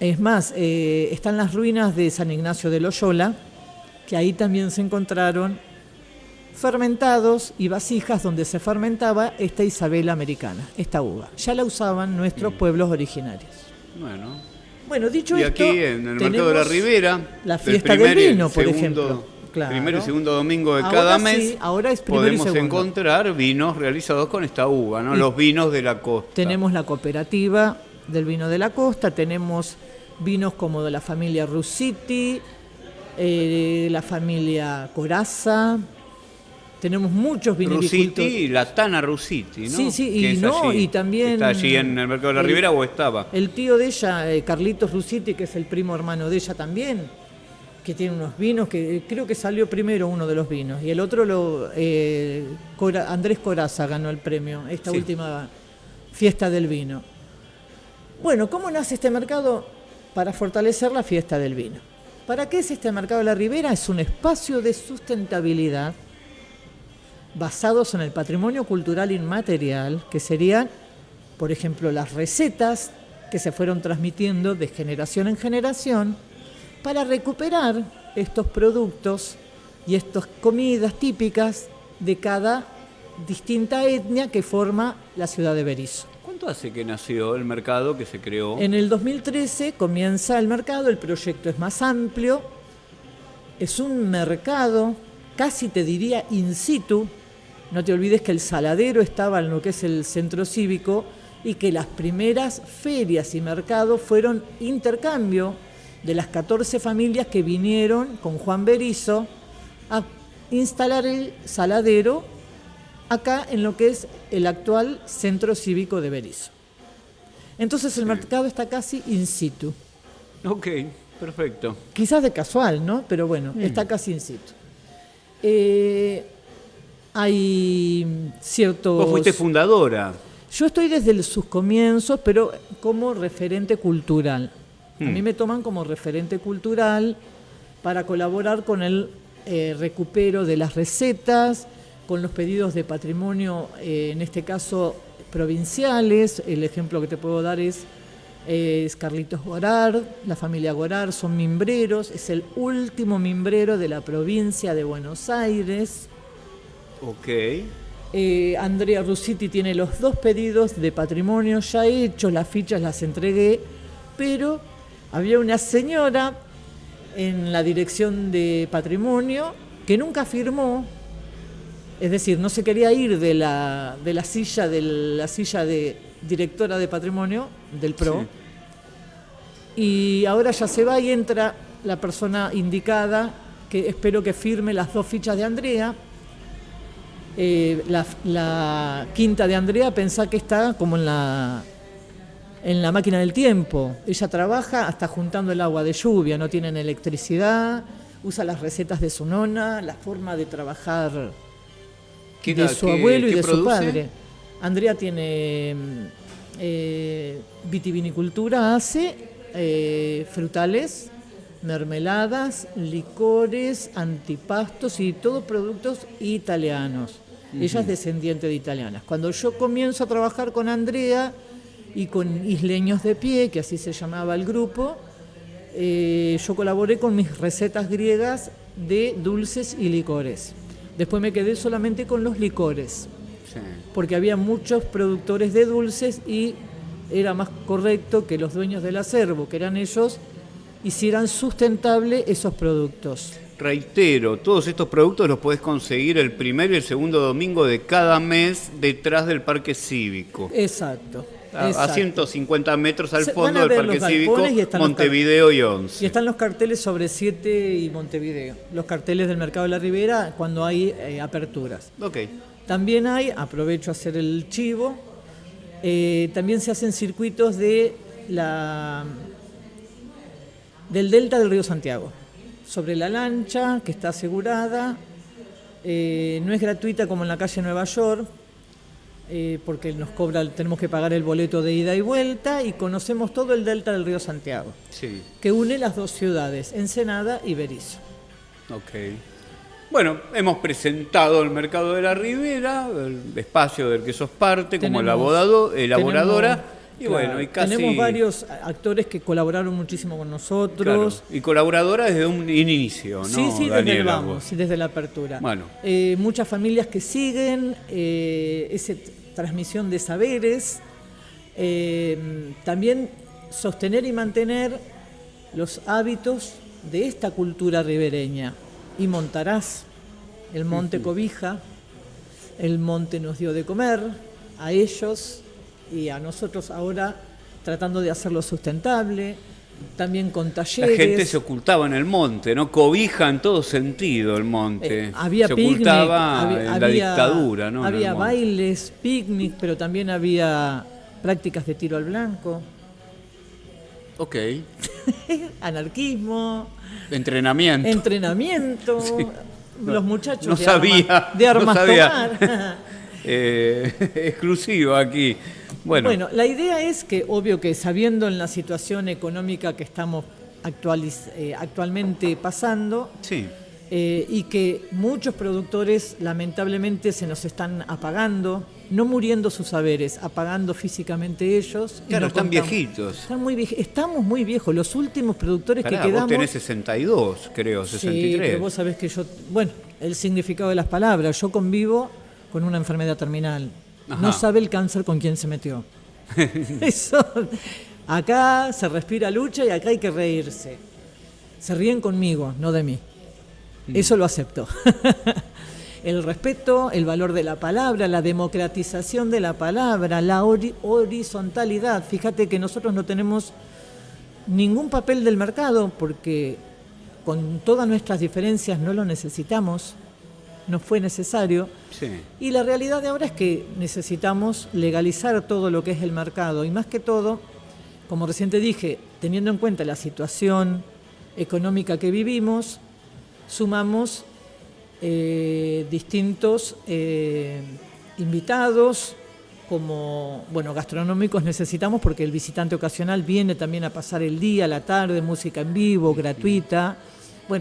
es más, están las ruinas de San Ignacio de Loyola, que ahí también se encontraron fermentados y vasijas donde se fermentaba esta Isabela americana, esta uva. Ya la usaban nuestros pueblos originarios. Bueno. Bueno, dicho Y esto, aquí en el Mercado de la tenemos Ribera, la el fiesta primer del y el vino, por segundo- ejemplo. Claro. Primero y segundo domingo de Ahora cada sí, mes ahora es primero y podemos segundo. encontrar vinos realizados con esta uva, ¿no? Y Los vinos de la costa. Tenemos la cooperativa del vino de la costa, tenemos vinos como de la familia Russiti, la familia Corazza, tenemos muchos vinicultores. Russiti, la Tana Russiti, ¿no? Sí, sí, Que y es no, allí. y también ¿Está allí en el Mercado de la Ribera o estaba? El tío de ella, Carlitos Russiti, que es el primo hermano de ella también, que tiene unos vinos que creo que salió primero uno de los vinos y el otro Andrés Corazza ganó el premio esta Sí. última fiesta del vino. Bueno, ¿cómo nace este mercado? Para fortalecer la fiesta del vino. ¿Para qué es este mercado de la Ribera? Es un espacio de sustentabilidad basados en el patrimonio cultural inmaterial, que serían, por ejemplo, las recetas que se fueron transmitiendo de generación en generación para recuperar estos productos y estas comidas típicas de cada distinta etnia que forma la ciudad de Berisso. ¿Cuánto hace que nació el mercado que se creó? En el 2013 comienza el mercado, el proyecto es más amplio, es un mercado, casi te diría in situ. No te olvides que el Saladero estaba en lo que es el centro cívico y que las primeras ferias y mercados fueron intercambio de las 14 familias que vinieron con Juan Berisso a instalar el Saladero acá en lo que es el actual centro cívico de Berisso. Entonces el mercado está casi in situ. Ok, perfecto. Quizás de casual, ¿no? Pero bueno, está casi in situ. Hay ciertos... Vos fuiste fundadora. Yo estoy desde sus comienzos, pero como referente cultural. A mí me toman como referente cultural para colaborar con el recupero de las recetas, con los pedidos de patrimonio, en este caso provinciales. El ejemplo que te puedo dar es Carlitos Gorard, la familia Gorard, son mimbreros, es el último mimbrero de la provincia de Buenos Aires. Ok. Andrea Russiti tiene los 2 pedidos de patrimonio ya hechos, las fichas las entregué, pero había una señora en la dirección de patrimonio que nunca firmó, es decir, no se quería ir de la silla de directora de patrimonio del PRO, sí. Y ahora ya se va y entra la persona indicada, que espero que firme las 2 fichas de Andrea. La quinta de Andrea, pensá que está como en la máquina del tiempo. Ella trabaja hasta juntando el agua de lluvia, no tienen electricidad, usa las recetas de su nona, la forma de trabajar de su abuelo y de su padre. Andrea tiene vitivinicultura, hace frutales, mermeladas, licores, antipastos y todos productos italianos. Ella es descendiente de italianas. Cuando yo comienzo a trabajar con Andrea y con Isleños de Pie, que así se llamaba el grupo, yo colaboré con mis recetas griegas de dulces y licores. Después me quedé solamente con los licores, sí, porque había muchos productores de dulces y era más correcto que los dueños del acervo, que eran ellos, hicieran sustentable esos productos. Reitero, todos estos productos los podés conseguir el primer y el segundo domingo de cada mes detrás del Parque Cívico. Exacto. A 150 metros al Van fondo a del ver Parque los Cívico, galpones y están Montevideo y 11. Y están los carteles sobre 7 y Montevideo, los carteles del Mercado de la Ribera cuando hay aperturas. Ok. También hay, aprovecho a hacer el chivo, también se hacen circuitos del delta del río Santiago, sobre la lancha, que está asegurada, no es gratuita como en la calle Nueva York, porque tenemos que pagar el boleto de ida y vuelta, y conocemos todo el delta del río Santiago, Sí. que une las dos ciudades, Ensenada y Berisso. Ok. Bueno, hemos presentado el Mercado de la Ribera, el espacio del que sos parte, como elaboradora. Y claro, bueno, y casi... tenemos varios actores que colaboraron muchísimo con nosotros. Claro, y colaboradora desde un inicio, ¿no? Sí, desde el Daniela, vamos, vos. sí, desde la apertura. Bueno. Muchas familias que siguen esa transmisión de saberes. También sostener y mantener los hábitos de esta cultura ribereña. Y Montaraz, el monte cobija, el monte nos dio de comer, a ellos y a nosotros ahora tratando de hacerlo sustentable, también con talleres. La gente se ocultaba en el monte, ¿no? Cobija en todo sentido el monte. Había se picnic, ocultaba en la dictadura, ¿no? Había bailes, picnic, pero también había prácticas de tiro al blanco. Ok. Anarquismo. Entrenamiento. Sí. Los muchachos no de sabía, armas no sabía. tomar. Exclusivo aquí. Bueno, la idea es que, obvio que sabiendo en la situación económica que estamos actualmente pasando, sí. Y que muchos productores lamentablemente se nos están apagando, no muriendo sus saberes, apagando físicamente ellos. Claro, están viejitos. Estamos muy viejos. Los últimos productores que quedamos... Vos tenés 62, creo, 63. Sí, pero vos sabés que yo... Bueno, el significado de las palabras. Yo convivo con una enfermedad terminal. Ajá. No sabe el cáncer con quién se metió. Eso... Acá se respira lucha y acá hay que reírse. Se ríen conmigo, no de mí. Eso lo acepto. El respeto, el valor de la palabra, la democratización de la palabra, la horizontalidad. Fíjate que nosotros no tenemos ningún papel del mercado porque con todas nuestras diferencias no lo necesitamos, no fue necesario. Sí. Y la realidad de ahora es que necesitamos legalizar todo lo que es el mercado y más que todo, como recién te dije, teniendo en cuenta la situación económica que vivimos, sumamos distintos invitados, como, gastronómicos necesitamos porque el visitante ocasional viene también a pasar el día, la tarde, música en vivo, gratuita,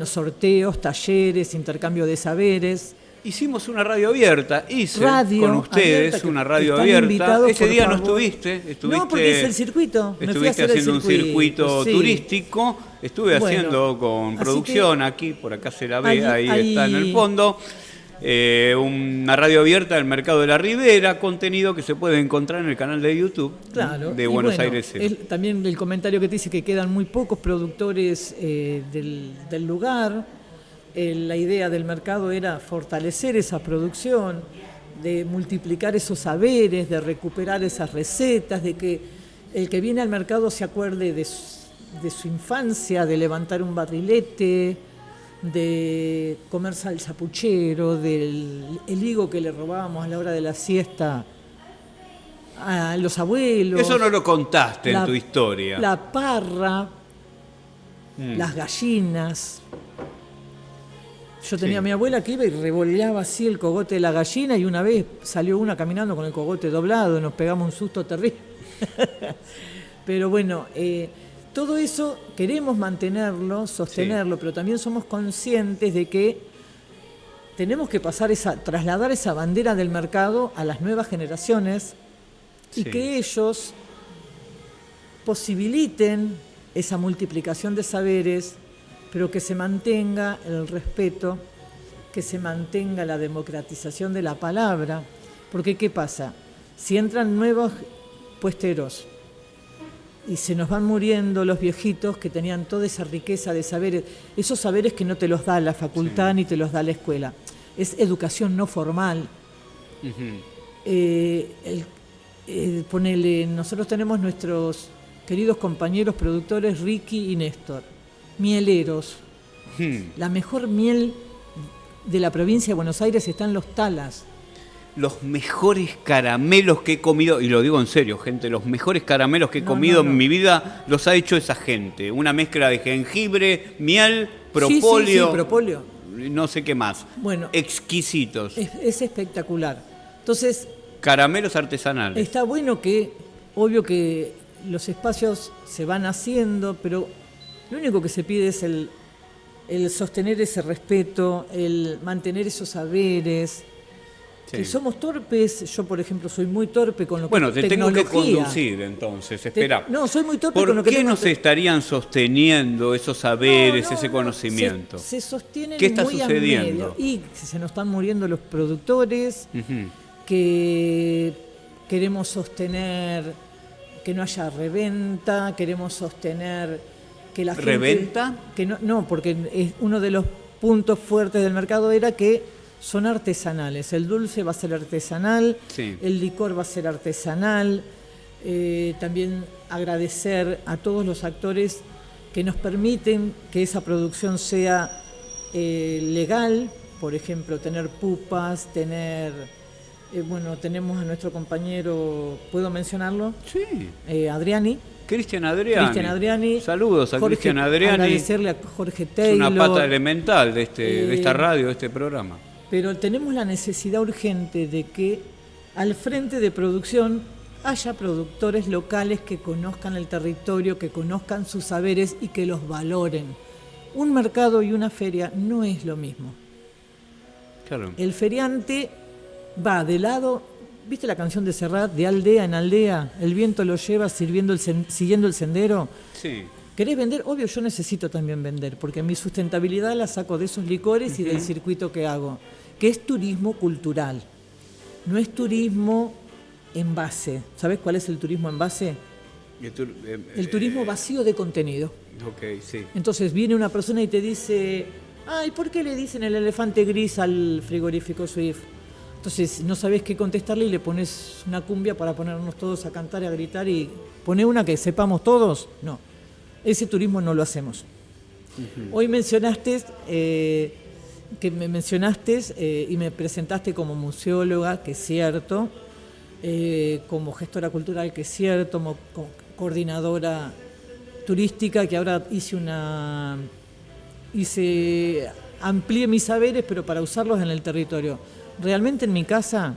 sorteos, talleres, intercambio de saberes. Hicimos una radio abierta, con ustedes abierta, una radio abierta. Ese día no estuviste. No, porque es el circuito. Estuviste haciendo un circuito turístico. Estuve haciendo con producción aquí, por acá se la ve, ahí está en el fondo. Una radio abierta del Mercado de la Ribera, contenido que se puede encontrar en el canal de YouTube de Buenos Aires. También el comentario que te dice que quedan muy pocos productores del lugar. La idea del mercado era fortalecer esa producción, de multiplicar esos saberes, de recuperar esas recetas, de que el que viene al mercado se acuerde de su infancia, de levantar un barrilete, de comer salsa puchero, del higo que le robábamos a la hora de la siesta a los abuelos. Eso no lo contaste en tu historia. La parra, las gallinas. Yo tenía a mi abuela que iba y revoleaba así el cogote de la gallina y una vez salió una caminando con el cogote doblado y nos pegamos un susto terrible. Pero todo eso queremos mantenerlo, sostenerlo, pero también somos conscientes de que tenemos que trasladar esa bandera del mercado a las nuevas generaciones y que ellos posibiliten esa multiplicación de saberes, pero que se mantenga el respeto, que se mantenga la democratización de la palabra, porque ¿qué pasa? Si entran nuevos puesteros y se nos van muriendo los viejitos que tenían toda esa riqueza de saberes, esos saberes que no te los da la facultad ni te los da la escuela, es educación no formal. Nosotros tenemos nuestros queridos compañeros productores Ricky y Néstor, mieleros. La mejor miel de la provincia de Buenos Aires está en Los Talas. Los mejores caramelos que he comido, y lo digo en serio, gente, los mejores caramelos que he comido en mi vida los ha hecho esa gente. Una mezcla de jengibre, miel, propóleo, propóleo. No sé qué más. Exquisitos. Es espectacular. Entonces, Caramelos artesanales. Está bueno que, obvio que los espacios se van haciendo, pero lo único que se pide es el sostener ese respeto, el mantener esos saberes. Sí. Que somos torpes, yo por ejemplo soy muy torpe con lo que Bueno, te tengo que tecnología. conducir entonces, espera. No, soy muy torpe con ¿Por lo que qué tengo no se estarían sosteniendo esos saberes, No, ese no, conocimiento? Se sostienen ¿Qué está muy a sucediendo? medio. Y se nos están muriendo los productores, Ujú. que queremos sostener que no haya reventa, queremos sostener que la gente... ¿Reventa? Que no, porque es uno de los puntos fuertes del mercado era que son artesanales. El dulce va a ser artesanal, Sí. el licor va a ser artesanal. También agradecer a todos los actores que nos permiten que esa producción sea legal. Por ejemplo, tener pupas, tener... bueno, tenemos a nuestro compañero, ¿puedo mencionarlo? Sí. Adriani. Cristian Adriani. Saludos a Jorge, Cristian Adriani. Agradecerle a Jorge Es Taylor. una pata elemental de esta radio, de este programa. Pero tenemos la necesidad urgente de que al frente de producción haya productores locales que conozcan el territorio, que conozcan sus saberes y que los valoren. Un mercado y una feria no es lo mismo. Claro. El feriante va de lado, ¿viste la canción de Serrat? De aldea en aldea, el viento lo lleva siguiendo el sendero. Sí. ¿Querés vender? Obvio, yo necesito también vender, porque mi sustentabilidad la saco de esos licores y del circuito que hago, que es turismo cultural. No es turismo en base. ¿Sabés cuál es el turismo en base? El turismo vacío de contenido. Ok, sí. Entonces viene una persona y te dice, ay, ¿por qué le dicen el elefante gris al frigorífico Swift? Entonces no sabés qué contestarle y le pones una cumbia para ponernos todos a cantar y a gritar y pone una que sepamos todos. No, ese turismo no lo hacemos. Hoy mencionaste, y me presentaste como museóloga, que es cierto, como gestora cultural, que es cierto, como coordinadora turística, que ahora amplié mis saberes, pero para usarlos en el territorio. Realmente en mi casa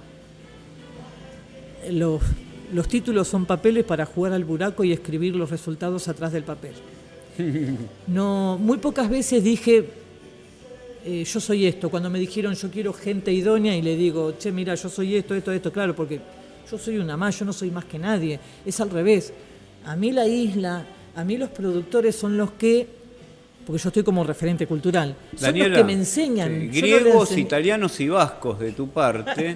los títulos son papeles para jugar al buraco y escribir los resultados atrás del papel. No, muy pocas veces dije, yo soy esto. Cuando me dijeron yo quiero gente idónea y le digo, che, mira, yo soy esto, claro, porque yo soy una más, yo no soy más que nadie. Es al revés. A mí la isla, a mí los productores son los que, porque yo estoy como referente cultural, son Daniela, los que me enseñan. sí, griegos, italianos y vascos de tu parte.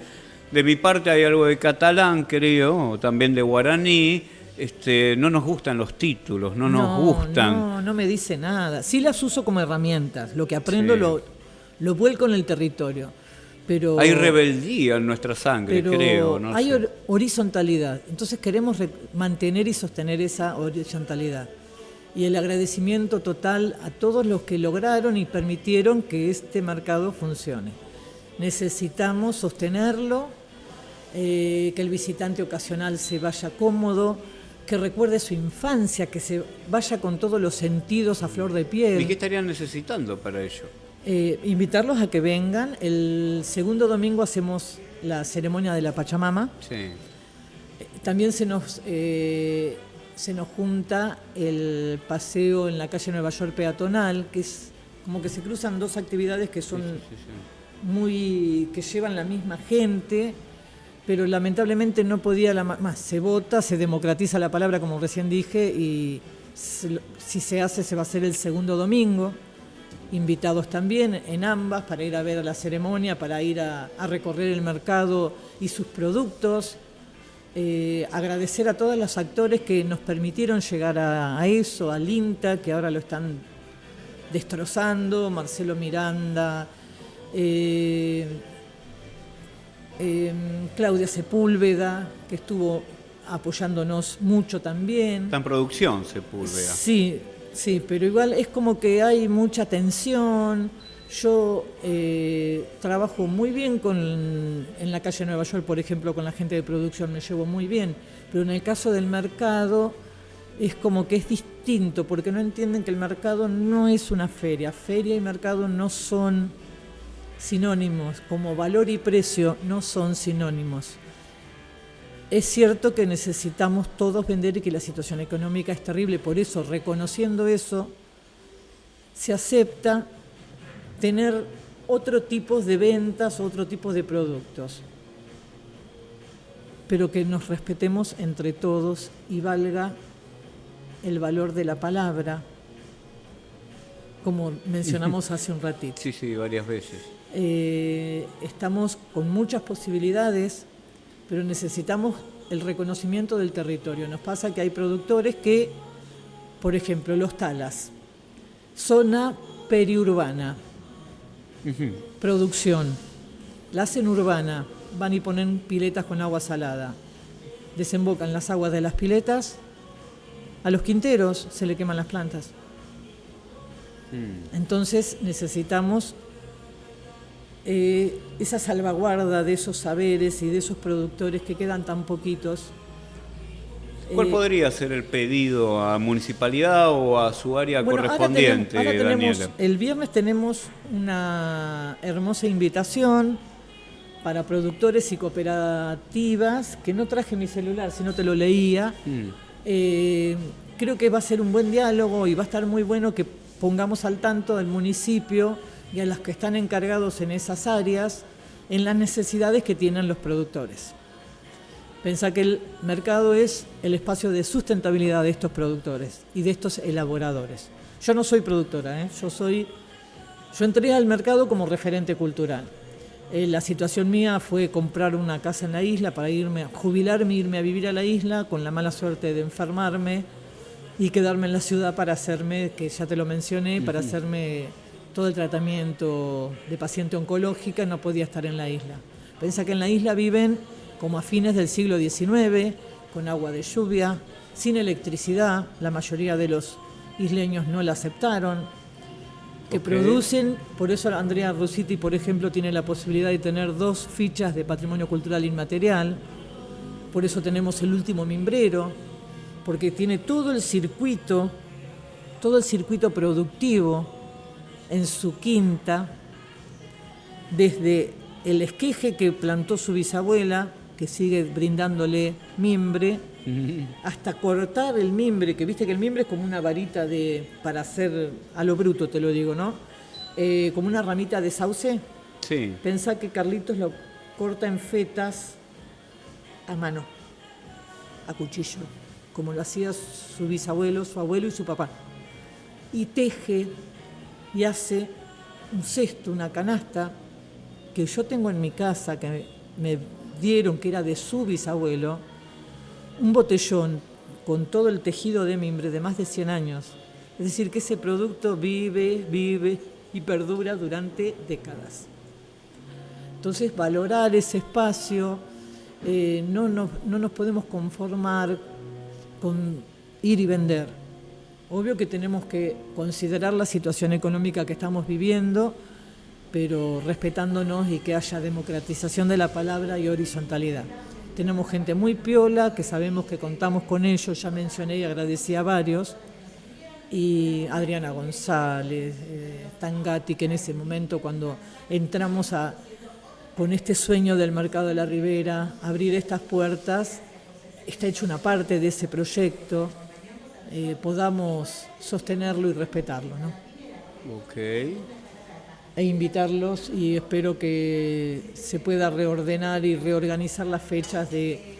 De mi parte hay algo de catalán, creo, también de guaraní. No nos gustan los títulos, no nos gustan. No me dice nada. Sí las uso como herramientas. Lo que aprendo Sí. lo vuelco en el territorio. Pero, Hay rebeldía en nuestra sangre, pero creo. No hay sé. horizontalidad. Entonces queremos mantener y sostener esa horizontalidad. Y el agradecimiento total a todos los que lograron y permitieron que este mercado funcione. Necesitamos sostenerlo, que el visitante ocasional se vaya cómodo, que recuerde su infancia, que se vaya con todos los sentidos a flor de piel. ¿Y qué estarían necesitando para ello? Invitarlos a que vengan. El segundo domingo hacemos la ceremonia de la Pachamama. Sí. También se nos junta el paseo en la calle Nueva York peatonal, que es como que se cruzan dos actividades que son que llevan la misma gente, pero lamentablemente no podía más. Se vota, se democratiza la palabra, como recién dije, y si se hace, se va a hacer el segundo domingo. Invitados también en ambas para ir a ver a la ceremonia, para ir a recorrer el mercado y sus productos. Agradecer a todos los actores que nos permitieron llegar a eso, al INTA, que ahora lo están destrozando, Marcelo Miranda, Claudia Sepúlveda, que estuvo apoyándonos mucho también. Está en producción, Sepúlveda. Sí, pero igual es como que hay mucha tensión. Yo trabajo muy bien en la calle Nueva York, por ejemplo, con la gente de producción, me llevo muy bien, pero en el caso del mercado es como que es distinto, porque no entienden que el mercado no es una feria. Feria y mercado no son sinónimos, como valor y precio no son sinónimos. Es cierto que necesitamos todos vender y que la situación económica es terrible, por eso, reconociendo eso, se acepta tener otro tipo de ventas, otro tipo de productos, pero que nos respetemos entre todos y valga el valor de la palabra, como mencionamos hace un ratito. Sí, varias veces. Estamos con muchas posibilidades, pero necesitamos el reconocimiento del territorio. Nos pasa que hay productores que, por ejemplo, los talas, zona periurbana, producción, la hacen urbana, van y ponen piletas con agua salada, desembocan las aguas de las piletas, a los quinteros se le queman las plantas. Entonces necesitamos esa salvaguarda de esos saberes y de esos productores que quedan tan poquitos. ¿Cuál podría ser el pedido a municipalidad o a su área correspondiente, ahora tenemos, Daniela? el viernes tenemos una hermosa invitación para productores y cooperativas, que no traje mi celular, si no te lo leía. Creo que va a ser un buen diálogo y va a estar muy bueno que pongamos al tanto del municipio y a los que están encargados en esas áreas en las necesidades que tienen los productores. Pensá que el mercado es el espacio de sustentabilidad de estos productores y de estos elaboradores. Yo no soy productora, yo entré al mercado como referente cultural. La situación mía fue comprar una casa en la isla para jubilarme, irme a vivir a la isla con la mala suerte de enfermarme y quedarme en la ciudad para hacerme, que ya te lo mencioné, para hacerme todo el tratamiento de paciente oncológica, no podía estar en la isla. Pensá que en la isla viven como a fines del siglo XIX, con agua de lluvia, sin electricidad, la mayoría de los isleños no la aceptaron, que producen, por eso Andrea Russiti, por ejemplo, tiene la posibilidad de tener 2 fichas de patrimonio cultural inmaterial, por eso tenemos el último mimbrero, porque tiene todo el circuito productivo en su quinta, desde el esqueje que plantó su bisabuela, que sigue brindándole mimbre, hasta cortar el mimbre, que viste que el mimbre es como una varita para hacer, a lo bruto te lo digo, ¿no? Como una ramita de sauce. Sí. Pensá que Carlitos lo corta en fetas a mano, a cuchillo, como lo hacía su bisabuelo, su abuelo y su papá. Y teje y hace un cesto, una canasta, que yo tengo en mi casa, que me dieron, que era de su bisabuelo, un botellón con todo el tejido de mimbre de más de 100 años. Es decir, que ese producto vive y perdura durante décadas. Entonces, valorar ese espacio, no nos podemos conformar con ir y vender. Obvio que tenemos que considerar la situación económica que estamos viviendo, pero respetándonos y que haya democratización de la palabra y horizontalidad. Tenemos gente muy piola, que sabemos que contamos con ellos, ya mencioné y agradecí a varios, y Adriana González, Tangati, que en ese momento cuando entramos con este sueño del mercado de la Ribera, abrir estas puertas, está hecho una parte de ese proyecto, podamos sostenerlo y respetarlo, ¿no? Ok. E invitarlos, y espero que se pueda reordenar y reorganizar las fechas de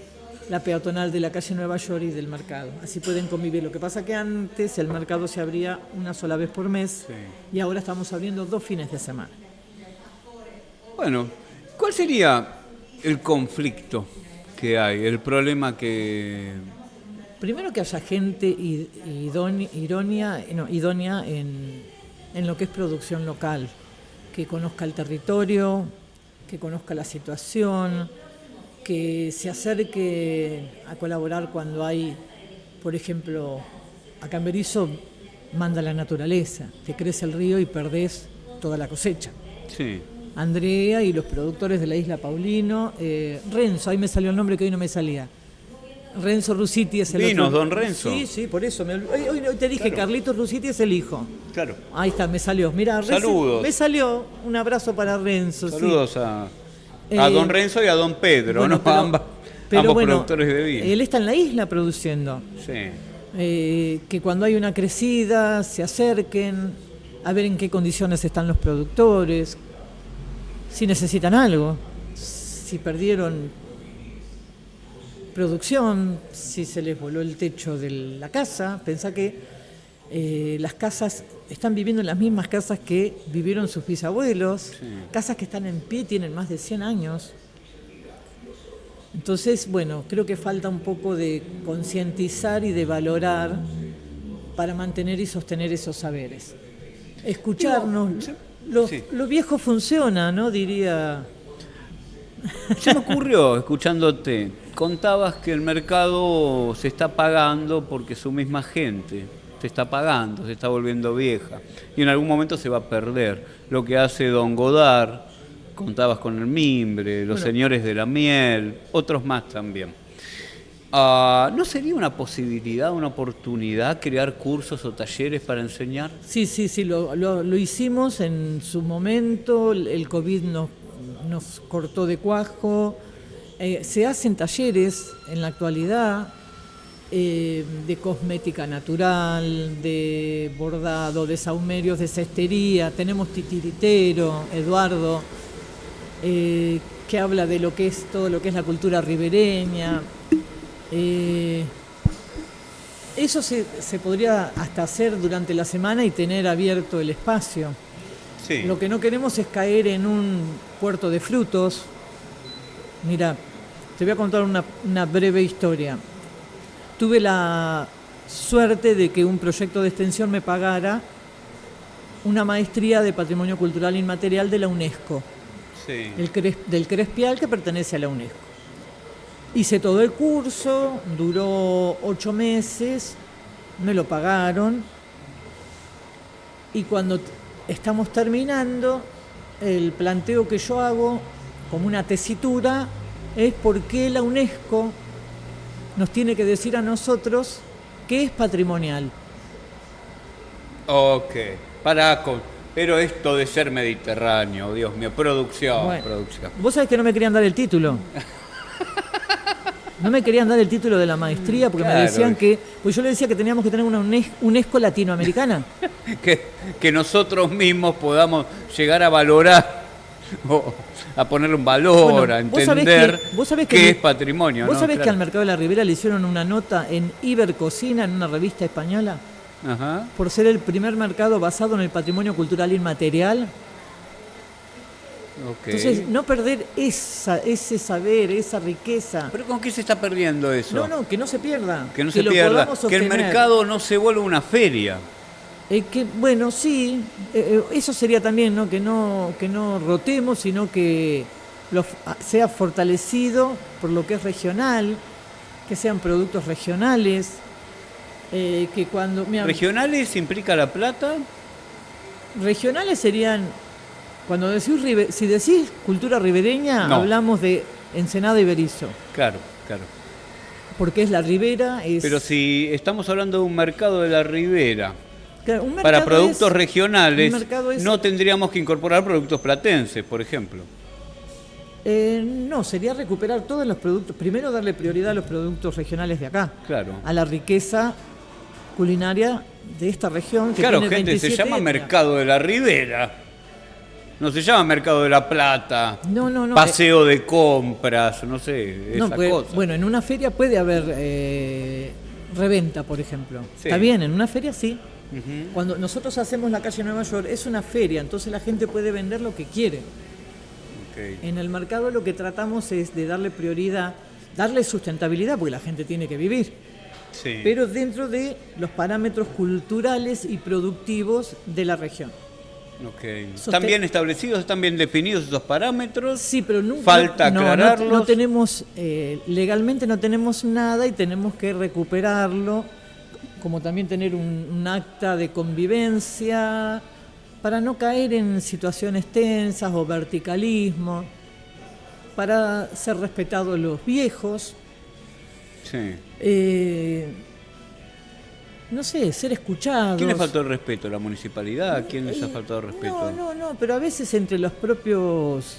la peatonal de la calle Nueva York y del mercado. Así pueden convivir. Lo que pasa que antes el mercado se abría una sola vez por mes, y ahora estamos abriendo 2 fines de semana. Bueno, ¿cuál sería el conflicto que hay, el problema que...? Primero que haya gente idónea en lo que es producción local, que conozca el territorio, que conozca la situación, que se acerque a colaborar cuando hay, por ejemplo, acá en Berisso manda la naturaleza, te crece el río y perdés toda la cosecha. Sí. Andrea y los productores de la isla Paulino, Renzo, ahí me salió el nombre que hoy no me salía. Renzo Russiti es el Vinos, otro. don Renzo. Sí, por eso. Hoy te dije, claro. Carlitos Russiti es el hijo. Claro. Ahí está, me salió. Mirá, saludos. Me salió un abrazo para Renzo. Saludos a don Renzo y a don Pedro, bueno, ¿no? Pero ambos bueno, productores de vino. él está en la isla produciendo. Sí. Que cuando hay una crecida se acerquen a ver en qué condiciones están los productores, si necesitan algo, si perdieron producción, si se les voló el techo de la casa. Pensá que las casas, están viviendo en las mismas casas que vivieron sus bisabuelos, Sí. casas que están en pie, tienen más de 100 años. Entonces, bueno, creo que falta un poco de concientizar y de valorar para mantener y sostener esos saberes. Escucharnos. Sí. Lo viejo funciona, ¿no? Diría. Se me ocurrió, escuchándote, contabas que el mercado se está pagando porque su misma gente se está pagando, se está volviendo vieja. Y en algún momento se va a perder. Lo que hace Don Godard, contabas con el mimbre, los señores de la miel, otros más también. ¿No sería una posibilidad, una oportunidad crear cursos o talleres para enseñar? Sí, lo hicimos en su momento, el COVID nos cortó de cuajo. Se hacen talleres en la actualidad de cosmética natural, de bordado, de sahumerios, de cestería. Tenemos titiritero, Eduardo, que habla de lo que es todo lo que es la cultura ribereña. Eso se podría hasta hacer durante la semana y tener abierto el espacio. Sí. Lo que no queremos es caer en un puerto de frutos. Mira, te voy a contar una breve historia. Tuve la suerte de que un proyecto de extensión me pagara una maestría de Patrimonio Cultural Inmaterial de la UNESCO, Sí. del Crespial, que pertenece a la UNESCO. Hice todo el curso, duró 8 meses, me lo pagaron, y cuando estamos terminando, el planteo que yo hago como una tesitura es por qué la UNESCO nos tiene que decir a nosotros qué es patrimonial. Ok, pero esto de ser mediterráneo, Dios mío, producción. Vos sabés que no me querían dar el título. No me querían dar el título de la maestría porque Claro. me decían pues yo le decía que teníamos que tener una UNESCO latinoamericana. Que nosotros mismos podamos llegar a valorar, o a ponerle un valor, Bueno, a entender vos sabés qué es patrimonio. Vos ¿no? sabés Claro. que al Mercado de la Ribera le hicieron una nota en Ibercocina, en una revista española, Ajá. por ser el primer mercado basado en el patrimonio cultural inmaterial. Ok. Entonces, no perder ese saber, esa riqueza. ¿Pero con qué se está perdiendo eso? No, que no se pierda. Que no se lo pierda, podamos que el sostener. mercado no se vuelva una feria. Bueno, sí, eso sería también, ¿no? Que no rotemos, sino que sea fortalecido por lo que es regional, que sean productos regionales, que cuando... Mira, ¿Regionales implica La Plata? regionales serían, cuando si decís cultura ribereña, No. hablamos de Ensenada y Berisso, Claro, claro. porque es la ribera, Pero si estamos hablando de un mercado de la Ribera, claro, un para mercado productos un regionales, mercado es- no tendríamos que incorporar productos platenses, por ejemplo. No, sería recuperar todos los productos, primero darle prioridad a los productos regionales de acá, Claro. a la riqueza culinaria de esta región que Claro, tiene gente, se 27 llama etnias. Mercado de la Ribera. No se llama Mercado de la Plata. No. Paseo de compras, no sé, No, esa pues, cosa. bueno, en una feria puede haber reventa, por ejemplo. Sí. Está bien, en una feria sí. Ujú. Cuando nosotros hacemos la calle Nueva York, es una feria, entonces la gente puede vender lo que quiere. Ok. En el mercado lo que tratamos es de darle prioridad, darle sustentabilidad, porque la gente tiene que vivir, Sí. pero dentro de los parámetros culturales y productivos de la región. Ok. ¿Están bien establecidos, están bien definidos esos parámetros? Sí, pero nunca Falta aclararlos. no tenemos, legalmente no tenemos nada y tenemos que recuperarlo, como también tener un acta de convivencia para no caer en situaciones tensas o verticalismo, para ser respetados los viejos, Sí. no sé, ser escuchados. ¿Quién le faltó el respeto? ¿La municipalidad? ¿A quién les ha faltado el respeto? No, pero a veces entre los propios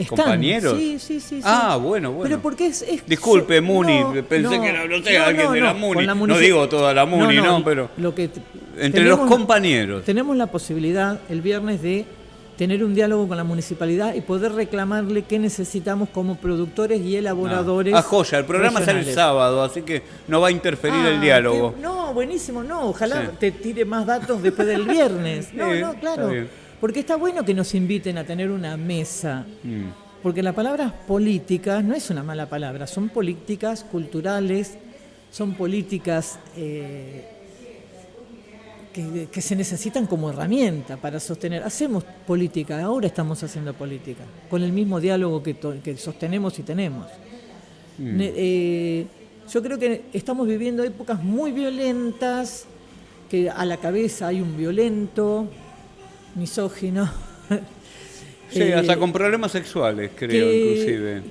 Están. compañeros. Sí. Ah, bueno. Pero porque Disculpe, Muni, pensé que era, no sé, alguien de la Muni. No digo toda la Muni, ¿no? Pero lo que entre los compañeros. Tenemos la posibilidad el viernes de tener un diálogo con la municipalidad y poder reclamarle qué necesitamos como productores y elaboradores. Joya, el programa es el sábado, así que no va a interferir el diálogo. No, buenísimo, ojalá te tire más datos después del viernes. No, claro. Porque está bueno que nos inviten a tener una mesa. Porque la palabra política no es una mala palabra, son políticas culturales, son políticas que se necesitan como herramienta para sostener. Hacemos política, ahora estamos haciendo política, con el mismo diálogo que sostenemos y tenemos. Yo creo que estamos viviendo épocas muy violentas, que a la cabeza hay un violento, misógino. Sí, hasta con problemas sexuales, creo, inclusive.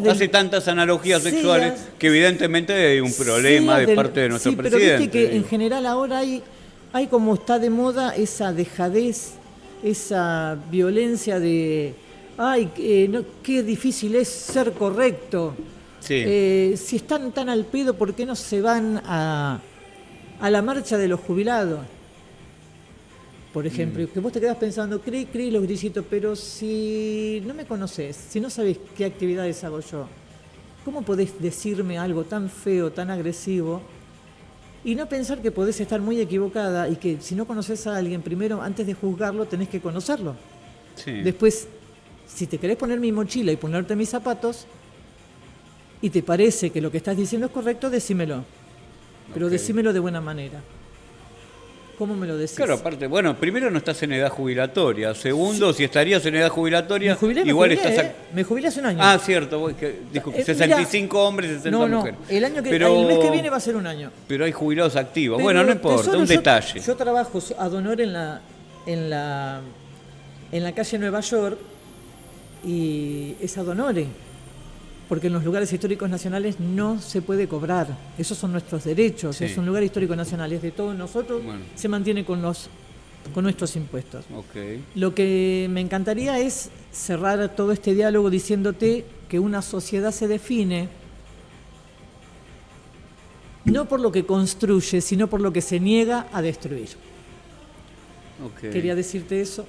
Hace tantas analogías sexuales que evidentemente hay un problema de parte de nuestro presidente. Pero viste que en general ahora hay como está de moda esa dejadez, esa violencia de, qué difícil es ser correcto. Sí. Si están tan al pedo, ¿por qué no se van a la marcha de los jubilados? Por ejemplo, que vos te quedás pensando, cri, los grisitos, pero si no me conocés, si no sabés qué actividades hago yo, ¿cómo podés decirme algo tan feo, tan agresivo? Y no pensar que podés estar muy equivocada y que si no conoces a alguien, primero, antes de juzgarlo, tenés que conocerlo. Sí. Después, si te querés poner mi mochila y ponerte mis zapatos, y te parece que lo que estás diciendo es correcto, decímelo. Pero decímelo de buena manera. ¿Cómo me lo decís? Claro, aparte, primero no estás en edad jubilatoria. Segundo, si estarías en edad jubilatoria, me jubilé hace un año. Ah, cierto, 65 hombres, 60 mujeres. El mes que viene va a ser un año. Pero hay jubilados activos. Bueno, no importa, un detalle. Yo trabajo ad honor en la calle Nueva York y es ad honore. Porque en los lugares históricos nacionales no se puede cobrar. Esos son nuestros derechos. Sí. Es un lugar histórico nacional, es de todos nosotros, se mantiene con nuestros impuestos. Lo que me encantaría es cerrar todo este diálogo diciéndote que una sociedad se define no por lo que construye, sino por lo que se niega a destruir. Quería decirte eso.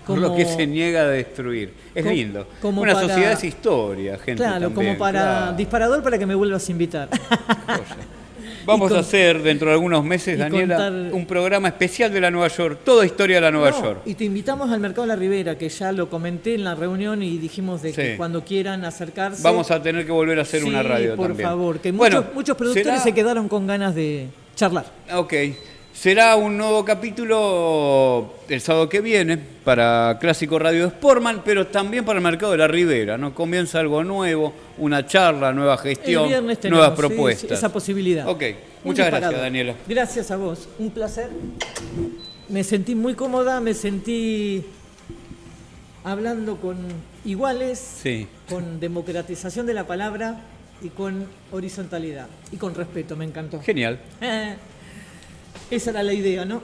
Por lo que se niega a destruir. Es lindo. Una sociedad es historia, gente. Claro, también, como para disparador para que me vuelvas a invitar. Vamos a hacer dentro de algunos meses, Daniela, un programa especial de la Nueva York, toda historia de la Nueva York. Y te invitamos al Mercado de la Ribera, que ya lo comenté en la reunión y dijimos de que cuando quieran acercarse. Vamos a tener que volver a hacer una radio por también. Por favor, que muchos productores se quedaron con ganas de charlar. Será un nuevo capítulo el sábado que viene para Clásico Radio Sportman, pero también para el Mercado de la Ribera, ¿no? Comienza algo nuevo, una charla, nueva gestión, nuevas propuestas. Esa posibilidad. Muchas gracias, Daniela. Gracias a vos, un placer. Me sentí muy cómoda, me sentí hablando con iguales, con democratización de la palabra y con horizontalidad y con respeto, me encantó. Genial. Esa era la idea, ¿no?